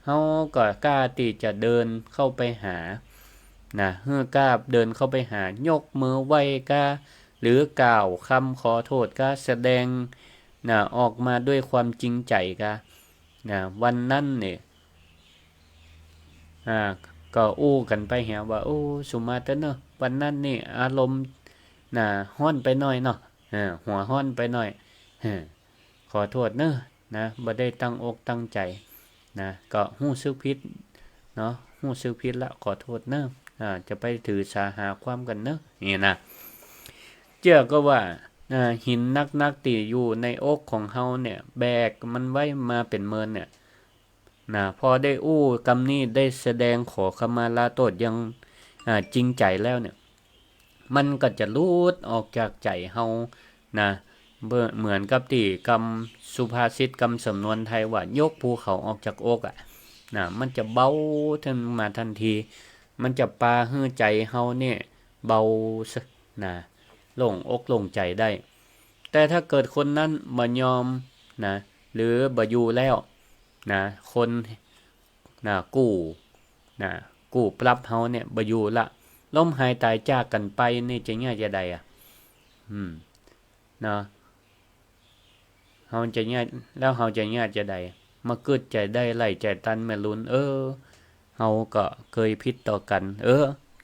เฮาก็กล้าที่จะเดินเข้าไปหากล้าเดินเข้าไปหายกมือไหว้กล้าหรือกล่าวคำขอโทษกล้าแสดงออกมาด้วยความจริงใจกล้าวันนั้นเนี่ยก็อู้กันไปหาว่าโอ้สุมาเตเนาะวันนั้นนี่อารมณ์ฮ้อนไปหน่อยเนาะหัวฮ้อนไปหน่อยขอโทษเนอะบ่ได้ตั้งอกตั้งใจก็ฮู้สึกผิดเนาะฮู้สึกผิดละขอโทษเนอะจะไปถือสาหาความกันเนอะนี่เจ้าก็ว่าหินนักที่อยู่ในอกของเฮาเนี่ยแบกมันไว้มาเป็นเมินเนี่ยพอได้อู้กำนี้ได้แสดงขอขมาลาโทษยังจริงใจแล้วเนี่ยมันก็จะรูดออกจากใจเฮาเหมือนกับที่คำสุภาษิตคำสำนวนไทยว่ายกภูเขาออกจากอกมันจะเบาขึ้นมาทันทีมันจะปาให้ใจเฮาเนี่ยเบาโล่งอกโล่งใจได้แต่ถ้าเกิดคนนั้นบ่ยอมหรือบ่อยู่แล้วคนกู้ปรับเฮาเนี่ยบ่อยู่ละล้มหายตายจากกันไปนี่จะง่ายจะใดเฮาจะง่ายแล้วเฮาจะง่ายจะใดมาเกิดใจได้ไหลใจตันแม่ลุ้น เฮาก็เคยผิดต่อกัน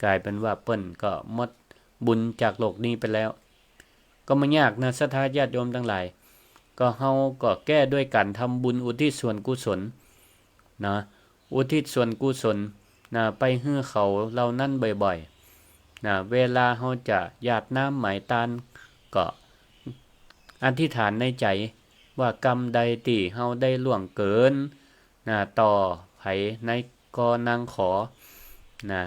กลายเป็นว่าเปิ้นก็หมดบุญจากโลกนี้ไปแล้วก็ไม่ยากนะศรัทธาญาติโยมทั้งหลายก็เฮาก็แก้ด้วยการทำบุญอุทิศส่วนกุศลนะอุทิศส่วนกุศลนะไปให้เขาเหล่านั้นบ่อยๆนะเวลาเฮาจะหยาดน้ำหมายตานก็อธิษฐานในใจว่ากรรมใดที่เฮาได้ล่วงเกินนะต่อไผในก็นางขอนะ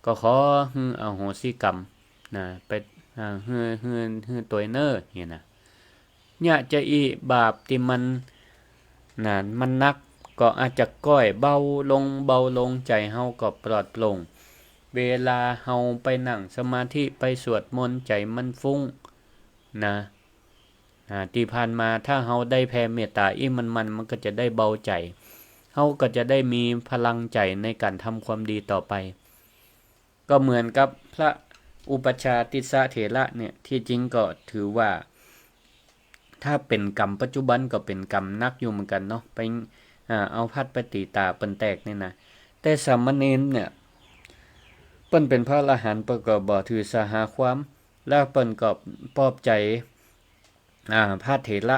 ก็ขอให้อโหสิกรรมนะไปฮือตัวเนอเนี่ยนะเนี่ยจะอีบาปที่มันนักก็อาจจะก้อยเบาลงใจเฮาก็ปลอดโปร่งเวลาเฮาไปนั่งสมาธิไปสวดมนต์ใจมันฟุ้งนะที่ผ่านมาถ้าเฮาได้แผ่เมตตามันก็จะได้เบาใจเฮาก็จะได้มีพลังใจในการทำความดีต่อไปก็เหมือนกับพระอุปชาติสสะเถระเนี่ยที่จริงก็ถือว่าถ้าเป็นกรรมปัจจุบันก็เป็นกรรมนักอยู่เหมือนกันเนาะไปเอาพัดไปตีตาเปิ้นแตกนี่นะแต่สามเณรเนี่ยเปิ้นเป็นพระอรหันต์เปิ้นก็บ่ถือสาหาความแล้วเปิ้นก็ปลอบใจพระเถระ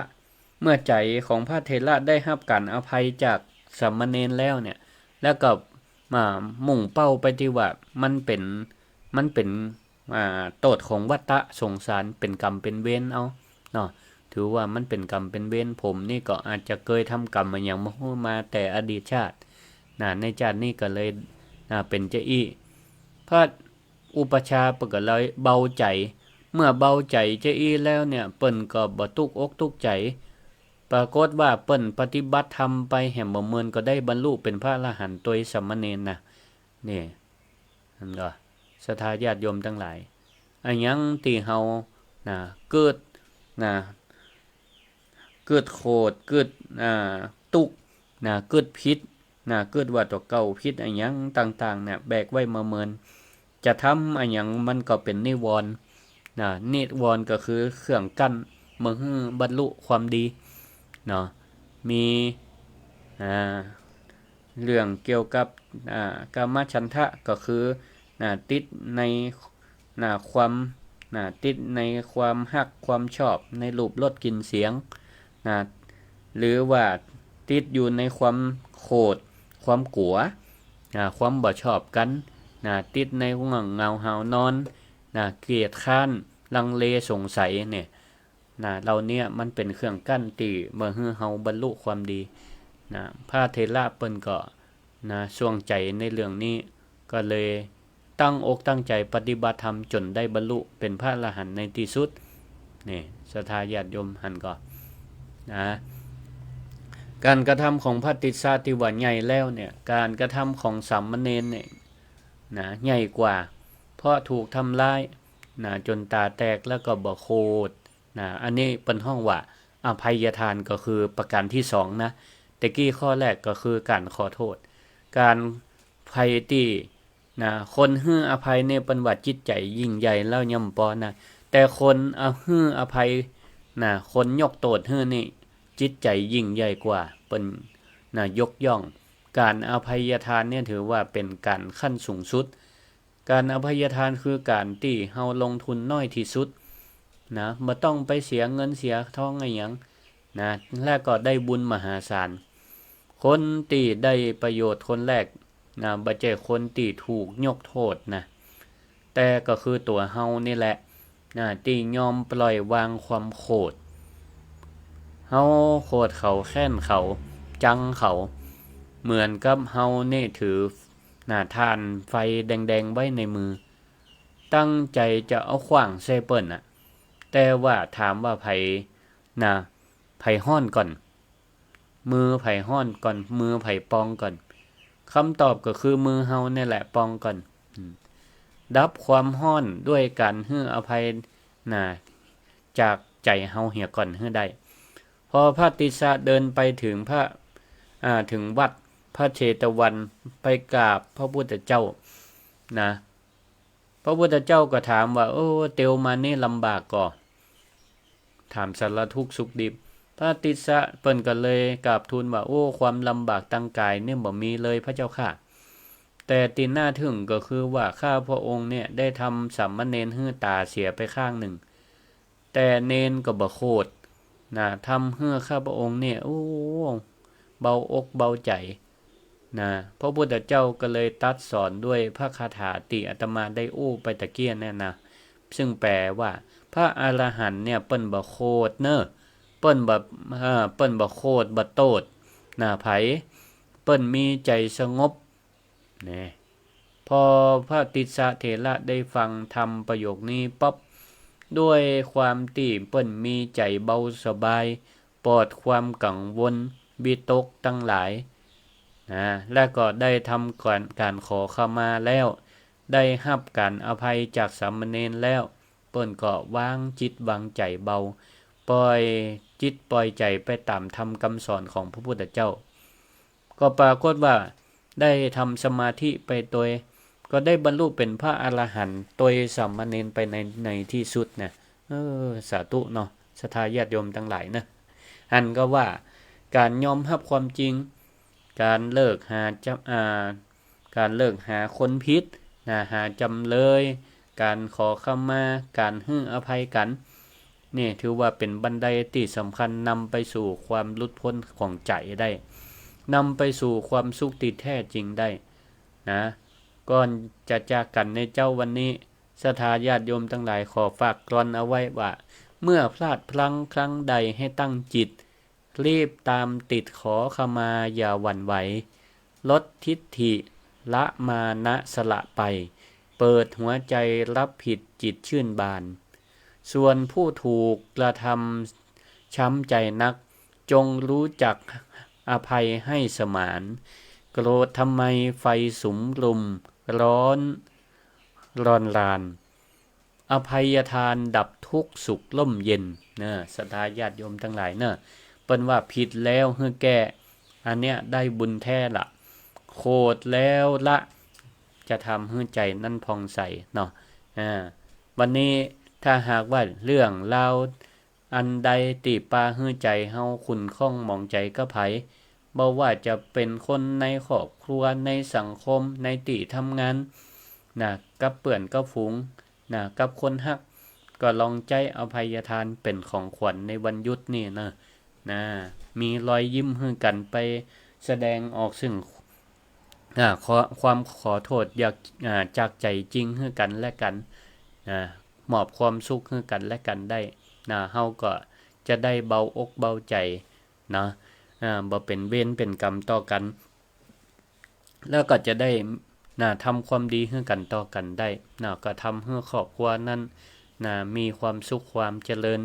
เมื่อใจของพระเถระได้รับการอภัยจากสามเณรแล้วเนี่ยแล้วก็มุ่งเป้าไปที่ว่ามันเป็นโทษของวัฏสงสารเป็นกรรมเป็นเวรเอาเนาะถือว่ามันเป็นกรรมเป็นเวรผมนี่ก็อาจจะเคยทำกรรมมาอย่างมาแต่อดีตชาติในชาตินี้ก็เลยเป็นเจ้าอี้พระอุปชาเปิ้นก็เลยเบาใจเมื่อเบาใจเจ้าอี้แล้วเนี่ยเปิ้นก็บ่ทุกอกทุกใจปรากฏว่าเปิ้นปฏิบัติธรรมไปแห่งบ่เมินก็ได้บรรลุเป็นพระอรหันต์โดยสามเณรนะนี่นั่นก็ศรัทธาญาติโยมทั้งหลายอันยังที่เฮาเกิดเกิดโคดเกิดตุกเกิดพิษเกิดว่าตัวเก่าพิษอันยังต่างๆเนี่ยแบกไว้มาเมินจะทำอันยังมันก็เป็นนิวรณ์นิวรณ์ก็คือเครื่องกั้นมือบรรลุความดีเนาะมีเรื่องเกี่ยวกับกามฉันทะก็คือติดในความติดในความฮักความชอบในรูปรสกลิ่นเสียงหรือว่าติดอยู่ในความโกรธความกลัวความบ่ชอบกันติดในง่วงเหงาหาวนอนเกลียดค้านลังเลสงสัยเนี่ยเราเนี่ยมันเป็นเครื่องกั้นตีเมื่อเฮาบรรลุความดีพระเถระเปิ้นก็ช่วงใจในเรื่องนี้ก็เลยตั้งอกตั้งใจปฏิบัติธรรมจนได้บรรลุเป็นพระอรหันต์ในที่สุดนี่ศรัทธาญาติโยมหันก็การกระทำของพระติสสะที่ว่าใหญ่แล้วเนี่ยการกระทำของสามเณรเนี่ยใหญ่กว่าเพราะถูกทำร้ายจนตาแตกแล้วก็บ่โคตรอันนี้เป็นห้องว่าอภัยทานก็คือประการที่2นะแต่กี้ข้อแรกก็คือการขอโทษการภัยที่คนให้อภัยเนี่ยเป็นว่าจิตใจยิ่งใหญ่แล้วย่ำปอแต่คนให้อภัยคนยกโทษให้นี่จิตใจยิ่งใหญ่กว่าเป็นยกย่องการอภัยทานเนี่ยถือว่าเป็นการขั้นสูงสุดการอภัยทานคือการที่เฮาลงทุนน้อยที่สุดบ่ต้องไปเสียเงินเสียทองอะไรหยังแล้วก็ได้บุญมหาศาลคนที่ได้ประโยชน์คนแรกบ่ใช่คนที่ถูกยกโทษแต่ก็คือตัวเฮานี่แหละที่ยอมปล่อยวางความโกรธเฮาโกรธเขาแค้นเขาจังเขาเหมือนกับเฮานี่ถือถ่านไฟแดงๆไว้ในมือตั้งใจจะเอาขว้างใส่เปิ้นแต่ว่าถามว่าไผฮ้อนก่อนมือไผฮ้อนก่อนมือไผปองก่อนคำตอบก็คือมือเฮานี่แหละปองก่อนดับความฮ้อนด้วยการให้อภัยจากใจเฮาเหี่ยก่อนให้ได้พอพระติสสะเดินไปถึงถึงวัดพระเชตวันไปกราบพระพุทธเจ้าพระพุทธเจ้าก็ถามว่าเตียวมานี่ลำบากก่อถามสารทุกข์สุขดิบพระติสสะเปิ้นก็เลยกราบทูลว่าความลำบากตั้งกายเนี่ยบ่มีเลยพระเจ้าค่ะ แต่ตีหน้าถึงก็คือว่าข้าพระองค์เนี่ยได้ทำสามเณรฮื้อตาเสียไปข้างหนึ่งแต่เนนก็บ่โคตรนะทำให้ข้าพระองค์เนี่ยโอ้เบาอกเบาใจนะพระพุทธเจ้าก็เลยตัดสอนด้วยพระคาถาติอาตมาได้อู้ไปตะเกียเนี่ยนะซึ่งแปลว่าพระอรหันต์เนี่ยเปิ้นบ่โคตรเนอะเปิ้นบ่โคตรบ่โตดนะไผเปิ้นมีใจสงบนี่พอพระติสสะเถระได้ฟังธรรมประโยคนี้ปั๊บด้วยความที่เปิ้นมีใจเบาสบายปลอดความกังวลวิตกทั้งหลายนะและก็ได้ทำการขอขมาแล้วได้รับการอภัยจากสามเณรแล้วเปิ้นก็วางจิตวางใจเบาปล่อยจิตปล่อยใจไปตามธรรมคำสอนของพระพุทธเจ้าก็ปรากฏว่าได้ทำสมาธิไปโดยก็ได้บรรลุเป็นพระอรหันต์โดยสามเณรไปในที่สุดนะสาธุเนาะศรัทธาญาติโยมทั้งหลายนะอันก็ว่าการยอมรับความจริงการเลิกหาการเลิกหาคนผิดนะหาจำเลยการขอขมาการให้อภัยกันนี่ถือว่าเป็นบันไดที่สำคัญนำไปสู่ความหลุดพ้นของใจได้นำไปสู่ความสุขที่แท้จริงได้นะก่อนจะจากกันในเจ้าวันนี้ศรัทธาญาติโยมทั้งหลายขอฝากกลอนเอาไว้ว่าเมื่อพลาดพลั้งครั้งใดให้ตั้งจิตรีบตามติดขอขมาอย่าหวั่นไหวลดทิฏฐิละมานะสละไปเปิดหัวใจรับผิดจิตชื่นบานส่วนผู้ถูกกระทำช้ำใจนักจงรู้จักอภัยให้สมานโกรธทำไมไฟสุมรุมร้อนรอนรานอภัยทานดับทุกข์สุขล่มเย็นนะศรัทธาญาติโยมทั้งหลายนะเปิ้นว่าผิดแล้วเฮือแก้อันเนี้ยได้บุญแท้ละโคตรแล้วละจะทำให้ใจนั่นพองใสเนาะวันนี้ถ้าหากว่าเรื่องราวอันใดติปาให้ใจเฮาขุ่นข้องหมองใจก็ไผบ่ว่าจะเป็นคนในครอบครัวในสังคมในที่ทำงานนะกับเปื่อนกับฝูงนะกับคนฮักก็ลองใจอภัยทานเป็นของขวัญในวันหยุดนี่นะมีรอยยิ้มให้กันไปแสดงออกซึ่งความขอโทษอยากจากใจจริงให้กันและกันมอบความสุขให้กันและกันได้เฮาก็จะได้เบาอกเบาใจนะบ่เป็นเวรเป็นกรรมต่อกันแล้วก็จะได้ทำความดีให้กันต่อกันได้ก็ทำให้ครอบครัวนั้นมีความสุขความเจริญ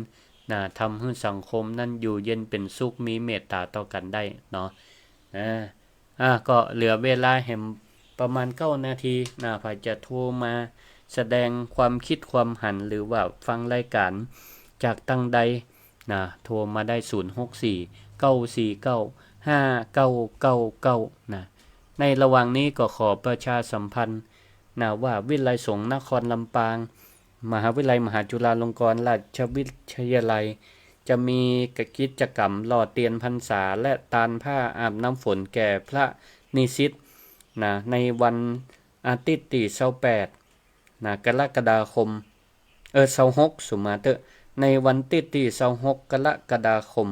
ทำให้สังคมนั้นอยู่เย็นเป็นสุขมีเมตตาต่อกันได้เนาะก็เหลือเวลาแห่งประมาณ9 นาทีพายจะโทรมาแสดงความคิดความหันหรือว่าฟังรายการจากตั้งใดโทรมาได้064-949-5999ในระหว่างนี้ก็ขอประชาสัมพันธ์ว่าวิทยาลัยสงฆ์นครลำปางมหาวิทยาลัยมหาจุฬาลงกรณราชวิทยาลัยจะมีกิจกรรมหล่อเทียนพรรษาและตานผ้าอาบน้ำฝนแก่พระนิสิตในวันอาทิตย์ที่28กรกฎาคม26สุมาเตอในวันที่26กรกฎาคม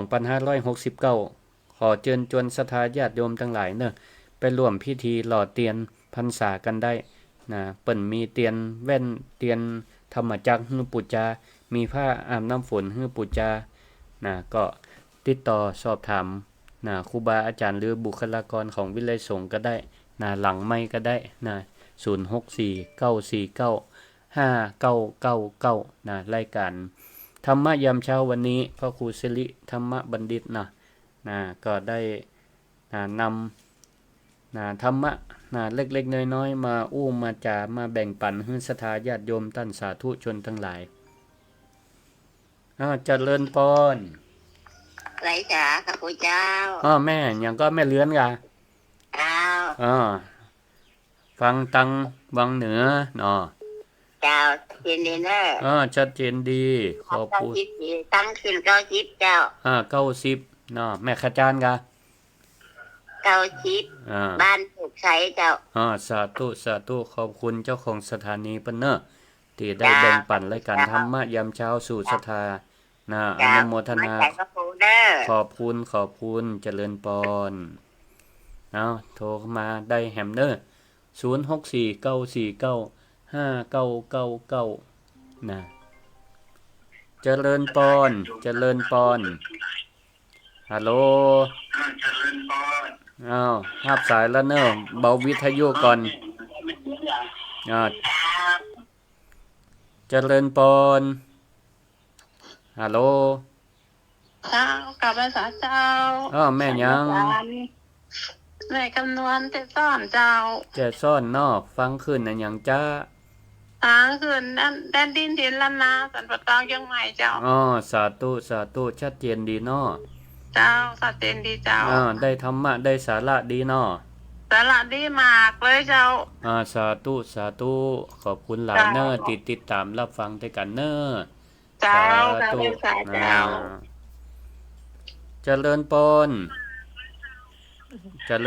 2569ขอเชิญชวนศรัทธาญาติโยมทั้งหลายไปร่วมพิธีหล่อเทียนพรรษากันได้เปิ้นมีเทียนแว่นเทียนธรรมจักรฮือปูจามีผ้าอาบน้ำฝนฮือปูจาก็ติดต่อสอบถามครูบาอาจารย์หรือบุคลากรของวิทยาลัยสงฆ์ก็ได้หลังไมค์ก็ได้064-949-5999รายการธรรมะยามเช้าวันนี้พระครูสิริธรรมบัณฑิตก็ได้นำธรรมะเล็กๆน้อยๆมาอู้มาจามาแบ่งปันให้ศรัทธาญาติโยมท่านสาธุชนทั้งหลายเจริญพรไรจ๋าข้าพเจ้าแม่ยังก็แม่เลื้อนกะฟังตังวังเหนือเนาะเจ้าเจนดีเนอร์ชัดเจนดีขอบคุณตั้งขึ้น90เจ้า90เนาะแม่ขจานกะ 90บ้านสุขใสเจ้าสาธุสาธุขอบคุณเจ้าของสถานีเปิ้นเนอะที่ได้แบ่งปันรายการธรรมะยามเช้าสู่ศรัทธานะอนุโมทนาขอบคุณเจริญพรเอาโทรมาได้แฮมเด้อ0649495999นะเจริญพรฮัลโหลรับสายแล้วเนอะเบาวิทยุก่อนเจริญพรฮัลโหลเจ้ากลับภาษาเจ้าแม่ยังแม่คำนวณแต่ซ่อนเจ้าจะซ่อนนอกฟังขึ้นอันหยังจ้าขึ้นแดนดินดินล้านนาสันปะตองยังใหม่เจ้าสาธุชัดเจนดีเนาะเจ้าชัดเจนดีเจ้าได้ธรรมะได้สาระดีเนาะสาระดีมากเลยเจ้าสาธุขอบคุณหลายเนอะติดตามรับฟังด้วยกันเนอะเจ้าเจ้าเจริญพรเจ้า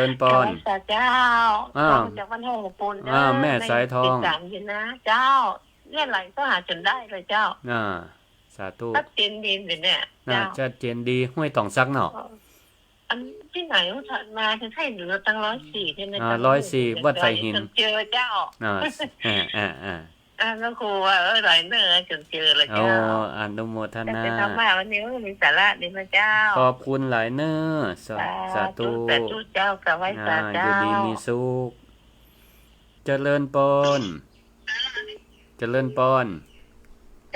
จากวันแห่งปูนแม่สายทองติดตามอยู่นะเจ้าเลื่อนไหลก็หาจนได้เลยเจ้าสาธุชัดเจนดีเนี่ยชัดเจนดีห้วยตองซักเนาะอันที่ไหนถัดมาถึงให้เหลือตั้ง104ใช่ไหม104วัดไสหินเจอเจ้าแล้วครูว่าหลายเนื้อจนเจอเลยเจ้าอนุโมทนาแต่ทำมาวันนี้มีสาระดีนะเจ้าขอบคุณหลายเนื้อสาธุเจ้ากับไว้สาเจ้าอยู่ดีมีสุขเจริญพร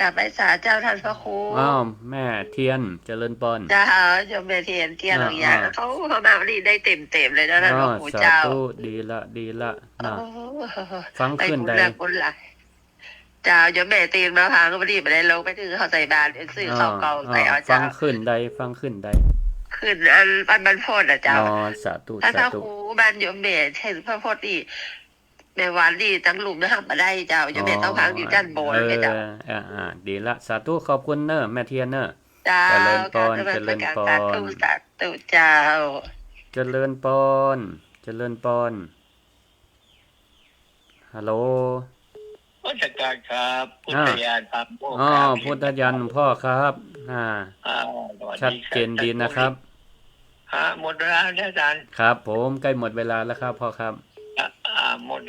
กับไว้สาเจ้าท่านพระครูแม่เทียนเจริญพรเจ้าโยมแม่เทียนหลังยาเขามาวันนี้ได้เต็มเลยนะท่านพระครูเจ้าสาธุดีละฟังขึ้นได้เจ้าโยมแม่ตีนมาพังก็พอดีไม่ได้ลงไปถึงเขาใส่บาตรซื้อข้าวเก่าใส่เอาเจ้าฟังขึ้นได้ขึ้นอันบรรพตเจ้าสาธุถ้าครูบ้านโยมแม่เห็นพระพจน์นี่แม่วานนี่ตั้งหลุมนะมาได้เจ้าโยมแม่ต้องพังอยู่ด้านบนเลยเจ้าดีละสาธุขอบคุณเนอะแม่เทียนเนอะเจริญพรเจริญพรสาธุเจ้าเจริญพรฮัลโหลพุทธการครับพุทธญาณครับพุทธญาณพ่อครับชัดเจนดีนะครับหมดเวลาแล้วอาจารย์ครับผมใกล้หมดเวลาแล้วครับพ่อครับหมด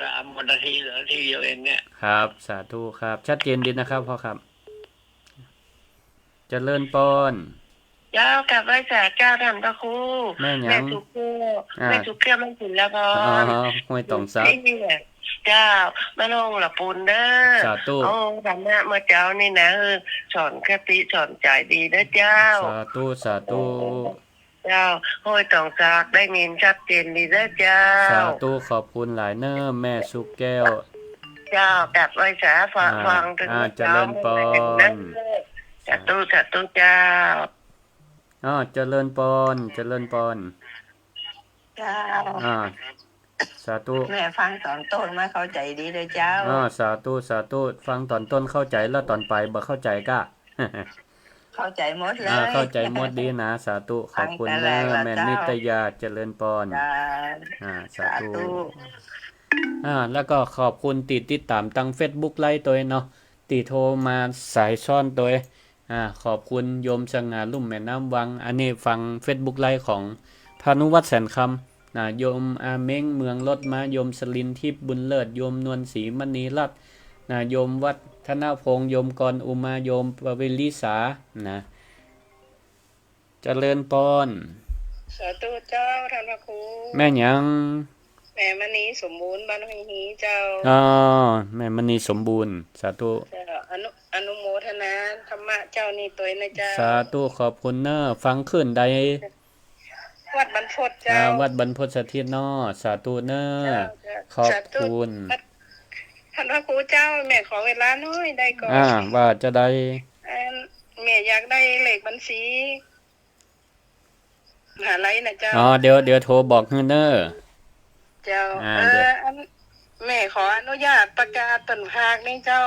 นาทีเหลือทีเดียวเองเนี่ยครับสาธุครับชัดเจนดีนะครับพ่อครับเจริญพรเจ้ากับไว้สาเจ้าทำพระครูแม่ทุกข์แม่ทุกข์มันถึงแล้วพอห้วยตองซักเจ้ามาลงละปูนเด้อสาธุธรรมะเมื่อเจ้านี่นะสอนคติสอนใจดีนะเจ้าสาธุเจ้าห้วยตองซักได้ยินชัดเจนดีนะเจ้าสาธุขอบคุณหลายเนอะแม่สุกแก้วเจ้ากับไว้สาฟังถึงเจริญพรสาธุเจ้าเจริญพรเจ้าสาธุแม่ฟังตอนต้นมาเข้าใจดีเลยเจ้าสาธุฟังตอนต้นเข้าใจแล้วตอนปลายบ่เข้าใจก็เข้าใจหมดเลยเข้าใจหมดดีนะสาธุขอบคุณแม่นิตยาเจริญพรสาธุแล้วก็ขอบคุณติดตามตั้ง Facebook ไลฟ์ตัวเนาะติโทรมาสายซ่อนตัวขอบคุณโยมสง่าลุ่มแม่น้ำวังอันนี้ฟัง Facebook ไลฟ์ของพานุวัฒน์แสนคำโยมอาเม้งเมืองรถมาโยมสลินทิพย์บุญเลิศโยมนวลศรีมณีรัตน์โยมวัฒนพงษ์โยมกรอุมาโยมปวิลิสาเจริญพรสาธุเจ้าท่านพระครูแม่หยังแม่มณีสมบูรณ์บ้านห้วยฮีเจ้าแม่มณีสมบูรณ์สาธุอนุโมทนาธรรมะเจ้านี่ตัวนะเจ้าสาธุขอบคุณเนอะฟังขึ้นใดวัดบรรพตเจ้าวัดบรรพตสถิตเนอะสาธุเนอะขอบคุณท่านพระครูเจ้าแม่ขอเวลาน้อยได้ก่อนว่าจะได้แม่อยากได้เลขบัญชีมหาลัยนะเจ้าเดี๋ยวโทรบอกเนอะเจ้าแม่ขออนุญาตประกาศต้นภาคนี่เจ้า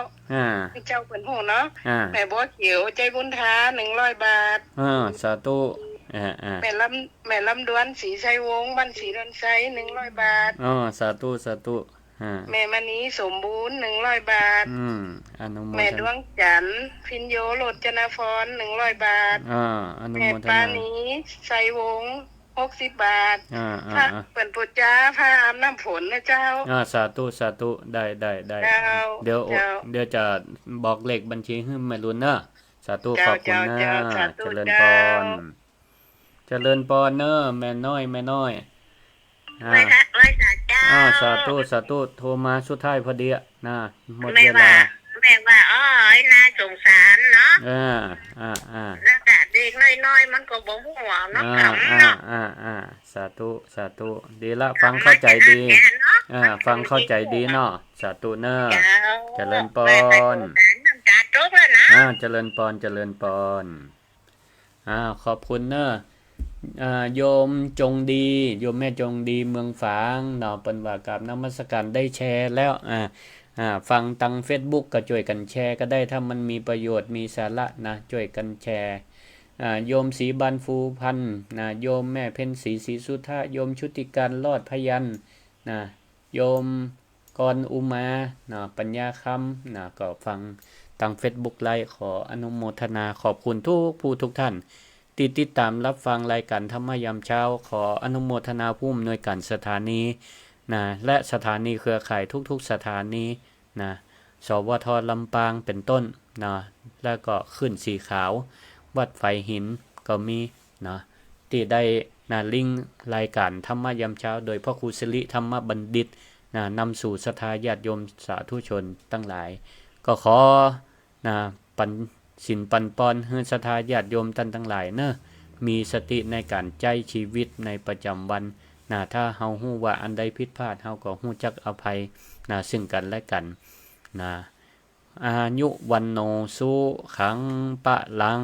เจ้าเป็นหูเนาะแม่บัวเขียวใจบุญทา100 บาทสาธุ แม่ลำดวนศรีชัยวงศ์บ้านศรีดอนไซ100 บาทสาธุสาธุแม่มณีสมบูรณ์100 บาทอนุโมทนาแม่ดวงจันทร์พินโยโรจนพร100 บาทอนุแม่ โมทนา ปานีไสวงศ์60 บาทพระเปิ่นปุจจาพระอาบน้ำฝนนะเจ้าสาธุสาธุได้เดี๋ยวจะบอกเลขบัญชีให้แม่รุ่นเนาะสาธุขอบคุณนะเจริญพรเจริญพรเนาะแม่น้อยไว้สาธุสาธุโทรมาสุดท้ายพอดีนะหมดเวลาแม่ว่าน่าสงสารเนาะแล้วก็เด็กน้อยๆมันก็บ่ฮู้เนาะสาธุดีละฟังเข้าใจดีฟังเข้าใจดีเนาะสาธุเนาะเจริญพรเจริญพรขอบคุณเนาะโยมจงดีโยมแม่จงดีเมืองฝางเนาะเปิ้นว่ากับนมัสการได้แชร์แล้วฟังทาง Facebook ก็ช่วยกันแชร์ก็ได้ถ้ามันมีประโยชน์มีสาระนะช่วยกันแชร์โยมศรีบานฟูพันธ์นะโยมแม่เพ็ญศรีสุธาโยมชุติการรอดพยัญนะโยมกรอุมานะปัญญาคำนะก็ฟังทาง Facebook ไลฟ์ขออนุโมทนาขอบคุณทุกผู้ทุกท่านติดตามรับฟังรายการธรรมยามเช้าขออนุโมทนาผู้อำนวยการสถานีนะและสถานีเครือข่ายทุกๆสถานีนะสวทลำปางเป็นต้นนะแล้วก็ขึ้นสีขาววัดไฟหินก็มีนะที่ได้ลิงก์รายการธรรมยามเช้าโดยพระครูสิริธรรมบัณฑิตนำสู่ศรัทธาญาติโยมสาธุชนทั้งหลายก็ขอปันสินปันปอนให้ศรัทธาญาติโยมท่านทั้งหลายเนอะมีสติในการใจชีวิตในประจำวันถ้าเฮาฮู้ว่าอันใดผิดพลาดเฮาก็ฮู้จักอภัยซึ่งกันและกันอายุวันโนสุขังปะลัง